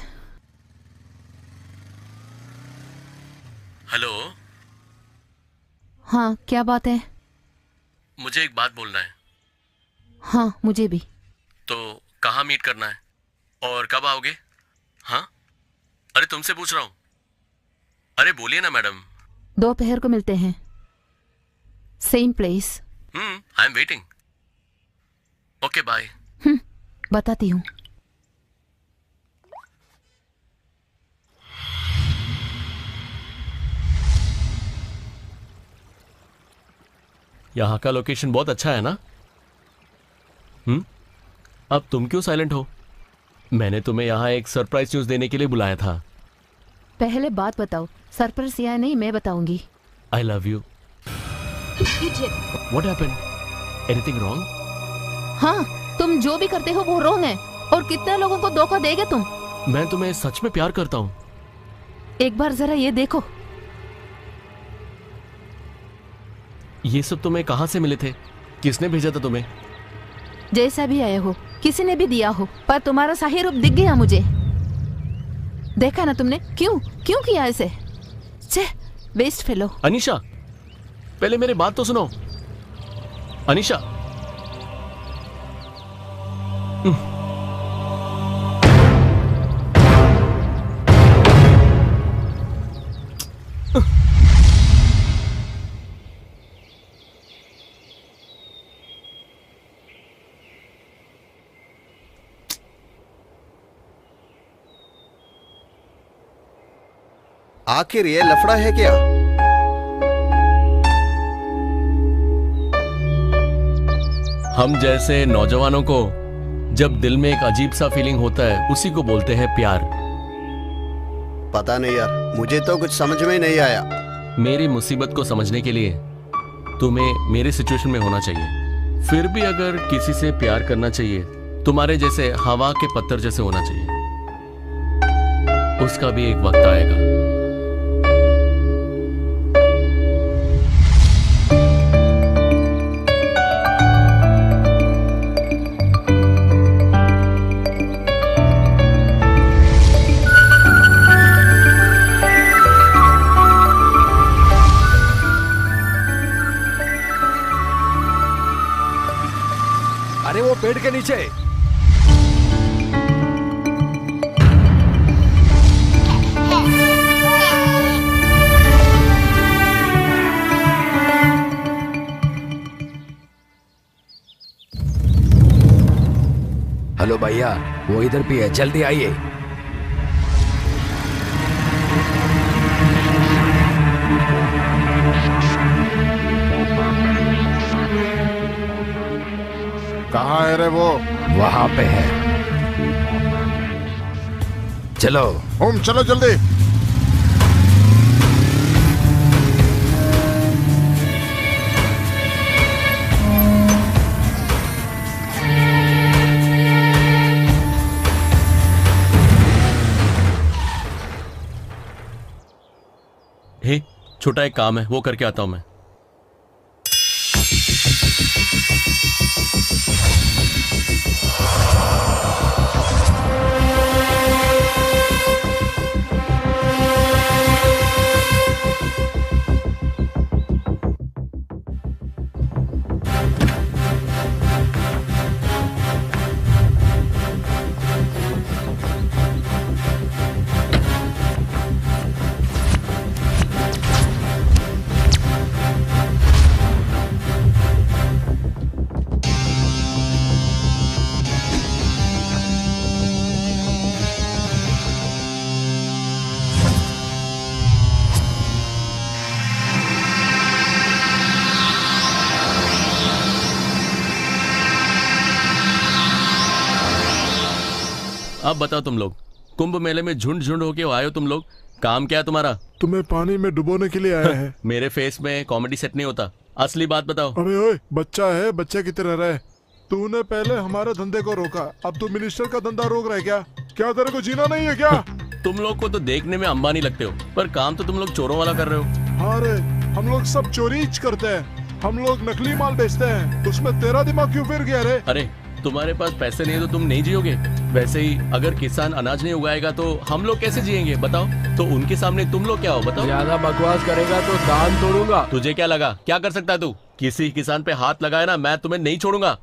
हेलो। हाँ, क्या बात है? मुझे एक बात बोलना है। हाँ, मुझे भी। तो कहाँ मीट करना है और कब आओगे? हाँ, अरे तुमसे पूछ रहा हूँ। अरे बोलिए ना मैडम। दोपहर को मिलते हैं, same place. I am waiting. Okay bye. बताती हूँ। यहाँ का लोकेशन बहुत अच्छा है ना? अब तुम क्यों साइलेंट हो? मैंने तुम्हें यहाँ एक सरप्राइज न्यूज देने के लिए बुलाया था। पहले बात बताओ, सरप्राइज या नहीं मैं बताऊंगी। आई love you. What happened? Anything wrong? हाँ, तुम जो भी करते हो वो रॉन्ग है। और कितने लोगों को धोखा देगे तुम? मैं तुम्हें सच में प्यार करता हूँ। एक बार जरा ये देखो। ये सब तुम्हें कहाँ से मिले थे? किसने भेजा था तुम्हें? जैसा भी आए हो, किसी ने भी दिया हो, पर तुम्हारा सही रूप दिख गया मुझे। देखा ना तुमने? क्यों क्यों किया ऐसे? छे, वेस्ट फेलो। अनीशा, पहले मेरी बात तो सुनो। अनीशा, आखिर ये लफड़ा है क्या? हम जैसे नौजवानों को जब दिल में एक अजीब सा फीलिंग होता है, उसी को बोलते हैं प्यार। पता नहीं यार, मुझे तो कुछ समझ में ही नहीं आया। मेरी मुसीबत को समझने के लिए तुम्हें मेरे सिचुएशन में होना चाहिए। फिर भी अगर किसी से प्यार करना चाहिए, तुम्हारे जैसे हवा के पत्थर जैसे होना चाहिए। उसका भी एक वक्त आएगा। अरे वो पेड़ के नीचे। हेलो भैया, वो इधर भी है, जल्दी आइए। कहाँ है रे वो? वहां पे है। चलो चलो जल्दी। हे, छोटा एक काम है, वो करके आता हूं मैं। अब बताओ तुम लोग, कुंभ मेले में झुंड झुंड होके आए हो तुम लोग, काम क्या है तुम्हारा? तुम्हें पानी में डुबोने के लिए आया है। मेरे फेस में कॉमेडी सेट नहीं होता, असली बात बताओ। अबे ओए, बच्चा है, बच्चे की तरह रहे। तूने पहले हमारे धंधे को रोका, अब तू मिनिस्टर का धंधा रोक रहा है क्या? क्या तेरे को जीना नहीं है क्या? तुम लोग को तो देखने में अंबानी लगते हो, पर काम तो तुम लोग चोरों वाला कर रहे हो। हाँ रे, हम लोग सब चोरी करते हैं, हम लोग नकली माल बेचते हैं। उसमें तेरा दिमाग क्यों फिर गया रे? अरे तुम्हारे पास पैसे नहीं है तो तुम नहीं जियोगे। वैसे ही अगर किसान अनाज नहीं उगाएगा तो हम लोग कैसे जिएंगे बताओ? तो उनके सामने तुम लोग क्या हो बताओ? ज्यादा बकवास करेगा तो दान तोड़ूंगा। तुझे क्या लगा, क्या कर सकता है तू? किसी किसान पे हाथ लगाए ना, मैं तुम्हें नहीं छोड़ूंगा।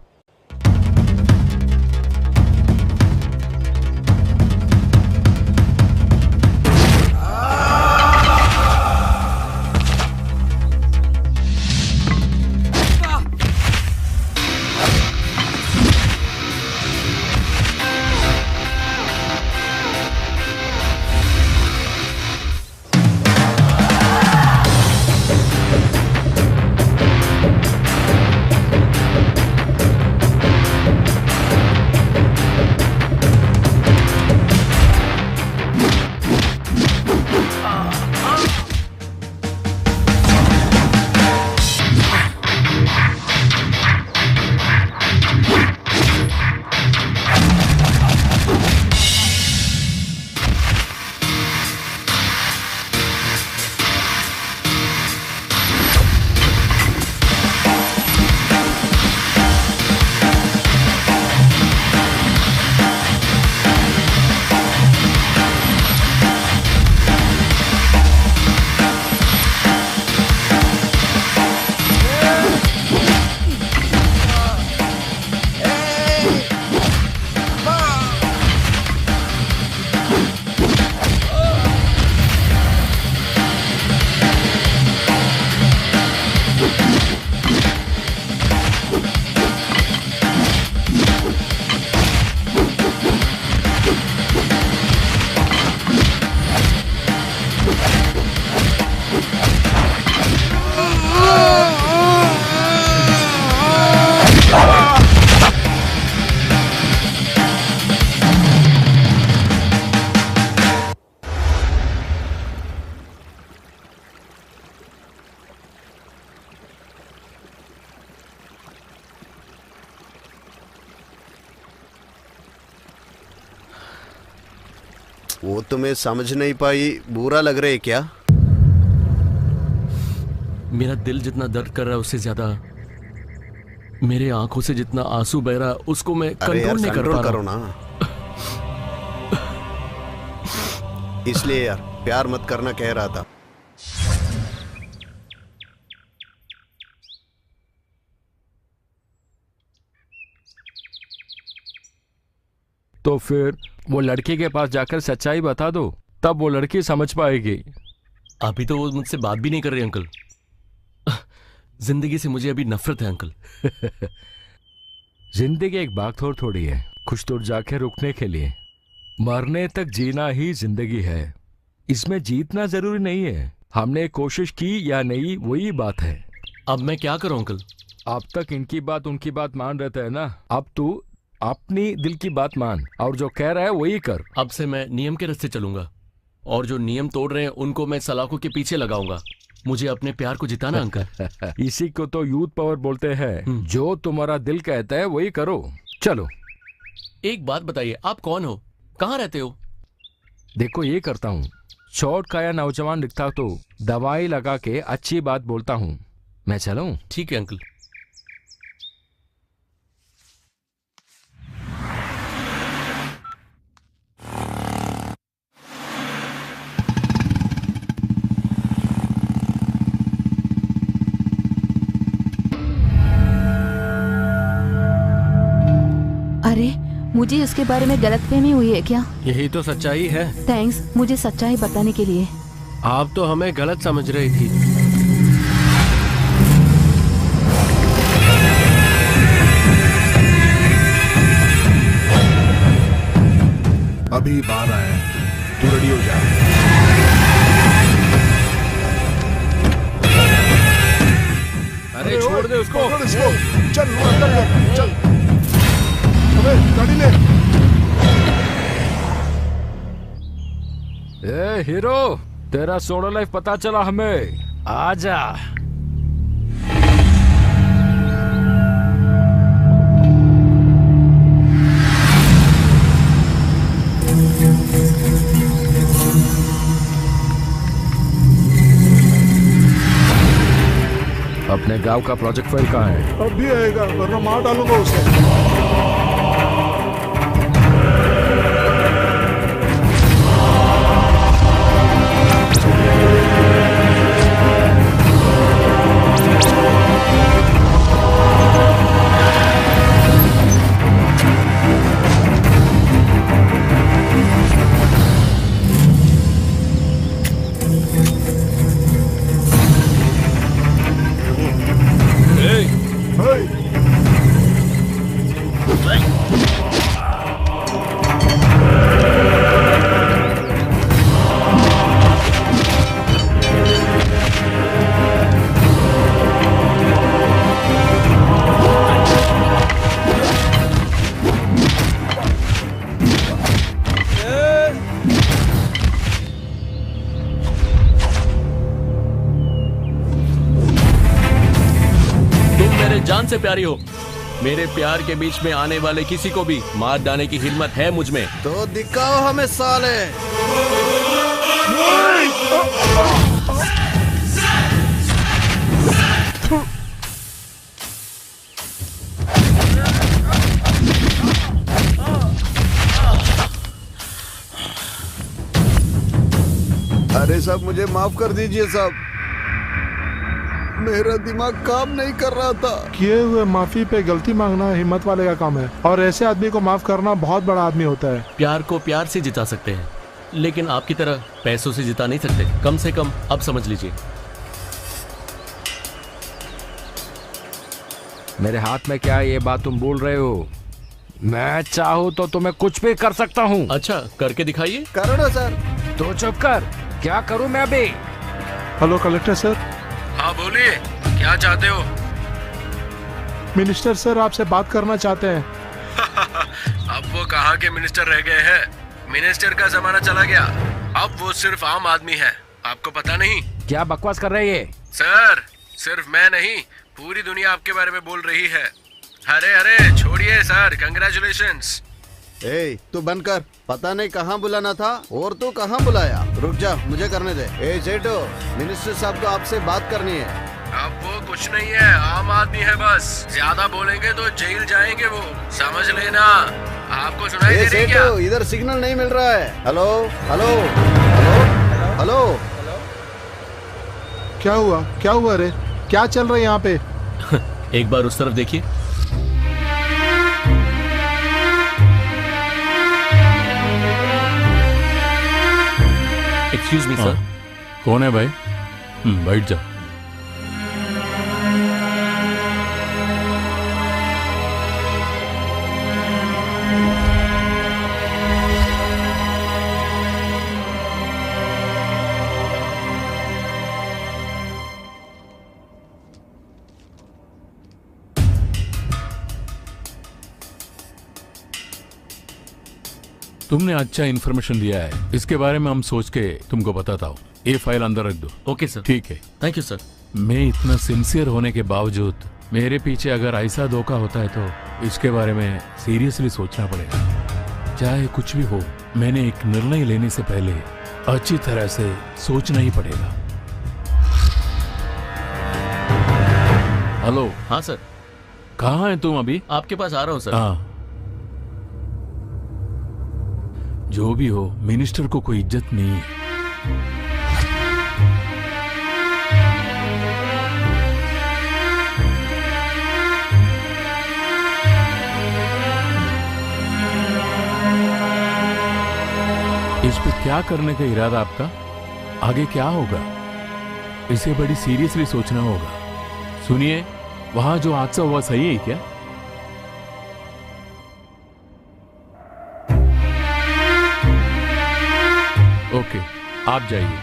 वो तुम्हें समझ नहीं पाई, बुरा लग रहा है क्या? मेरा दिल जितना दर्द कर रहा है उससे ज्यादा मेरे आंखों से जितना आंसू बह रहा है उसको मैं कंट्रोल नहीं कर पा रहा। करो ना। इसलिए यार प्यार मत करना कह रहा था। तो फिर वो लड़की के पास जाकर सच्चाई बता दो, तब वो लड़की समझ पाएगी। अभी तो वो मुझसे बात भी नहीं कर रही अंकल। जिंदगी से मुझे अभी नफरत है अंकल। जिंदगी एक भागदौड़ थोड़ी है, कुछ दूर जाके रुकने के लिए। मरने तक जीना ही जिंदगी है, इसमें जीतना जरूरी नहीं है। हमने कोशिश की या नहीं वही बात है। अब मैं क्या करूं अंकल? अब तक इनकी बात उनकी बात मान रहे थे ना, अब तू अपनी दिल की बात मान और जो कह रहा है वही कर। अब से मैं नियम के रास्ते चलूंगा और जो नियम तोड़ रहे हैं उनको मैं सलाखों के पीछे लगाऊंगा। मुझे अपने प्यार को जिताना अंकल। इसी को तो यूथ पावर बोलते हैं। जो तुम्हारा दिल कहता है वही करो। चलो एक बात बताइए, आप कौन हो, कहाँ रहते हो? देखो ये करता हूँ, चोट खाया नौजवान दिखता तो दवाई लगा के अच्छी बात बोलता हूँ। मैं चलूं? ठीक है अंकल। अरे मुझे इसके बारे में गलतफहमी हुई है क्या? यही तो सच्चाई है। थैंक्स मुझे सच्चाई बताने के लिए। आप तो हमें गलत समझ रही थी। अभी बाहर आए, तू रेडी हो जा। अरे छोड़ दे उसको। चल अंदर चल। अबे गाड़ी ले। ए हीरो, तेरा सोलो लाइफ पता चला हमें। आजा। अपने गांव का प्रोजेक्ट फाइल कहाँ है? अब भी आएगा वरना मार डालूंगा उसे। जान से प्यारी हो। मेरे प्यार के बीच में आने वाले किसी को भी मार डालने की हिम्मत है मुझ में। तो दिखाओ हमें साले। अरे साहब मुझे माफ कर दीजिए साहब, मेरा दिमाग काम नहीं कर रहा था। किए हुए माफी पे गलती मांगना हिम्मत वाले का काम है और ऐसे आदमी को माफ करना बहुत बड़ा आदमी होता है। प्यार को प्यार से जिता सकते हैं लेकिन आपकी तरह पैसों से जिता नहीं सकते। कम से कम अब समझ लीजिए। मेरे हाथ में क्या है ये बात तुम बोल रहे हो? मैं चाहूँ तो तुम्हें कुछ भी कर सकता हूँ। अच्छा करके दिखाइए। करो ना सर। तो चुप कर, क्या करूँ मैं अभी? Hello collector sir. हाँ बोलिए, क्या चाहते हो? मिनिस्टर सर आपसे बात करना चाहते हैं। अब वो कहाँ के मिनिस्टर रह गए हैं? मिनिस्टर का जमाना चला गया, अब वो सिर्फ आम आदमी है। आपको पता नहीं? क्या बकवास कर रहे हैं? सर सिर्फ मैं नहीं, पूरी दुनिया आपके बारे में बोल रही है। अरे अरे छोड़िए सर, कंग्रेचुलेशंस। ए तू बंद कर, पता नहीं कहाँ बुलाना था और तू कहाँ बुलाया। रुक जा, मुझे करने दे। ए जेठो, मिनिस्टर साहब को आपसे बात करनी है। अब वो कुछ नहीं है, आम आदमी है बस। ज्यादा बोलेंगे तो जेल जाएंगे वो, समझ लेना। आपको सुनाई दे रही है क्या? इधर सिग्नल नहीं मिल रहा है। Hello hello hello hello. क्या हुआ, क्या हुआ रे? क्या चल रहा है यहाँ पे? एक बार उस तरफ देखिए। Excuse me sir. कौन है भाई? बैठ जा। तुमने अच्छा इन्फॉर्मेशन दिया है, इसके बारे में हम सोच के तुमको बताता हूँ। ये फाइल अंदर रख दो। Okay sir. ठीक है। Thank you sir. मैं इतना सिंसियर होने के बावजूद मेरे पीछे अगर ऐसा धोखा होता है तो इसके बारे में सीरियसली सोचना पड़ेगा। चाहे कुछ भी हो, मैंने एक निर्णय लेने से पहले अच्छी तरह से सोचना ही पड़ेगा। हेलो। हाँ सर। कहाँ है तुम अभी? आपके पास आ रहा हूँ सर। हाँ, जो भी हो, मिनिस्टर को कोई इज्जत नहीं है। इस पे क्या करने का इरादा आपका? आगे क्या होगा? इसे बड़ी सीरियसली सोचना होगा। सुनिए, वहां जो हादसा हुआ सही है क्या? ओके, आप जाइए।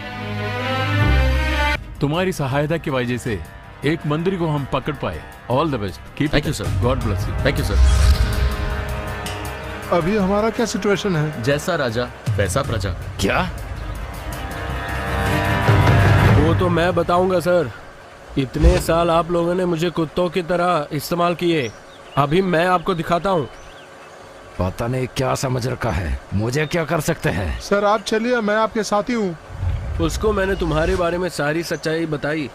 तुम्हारी सहायता की वजह से एक मंत्री को हम पकड़ पाए। All the best. Thank you sir. God bless you. Thank you sir. अभी हमारा क्या सिचुएशन है? जैसा राजा वैसा प्रजा। क्या? वो तो मैं बताऊंगा सर। इतने साल आप लोगों ने मुझे कुत्तों की तरह इस्तेमाल किए, अभी मैं आपको दिखाता हूँ। पता नहीं क्या समझ रखा है, मुझे क्या कर सकते हैं? सर आप चलिए, मैं आपके साथ ही हूँ। उसको मैंने तुम्हारे बारे में सारी सच्चाई बताई।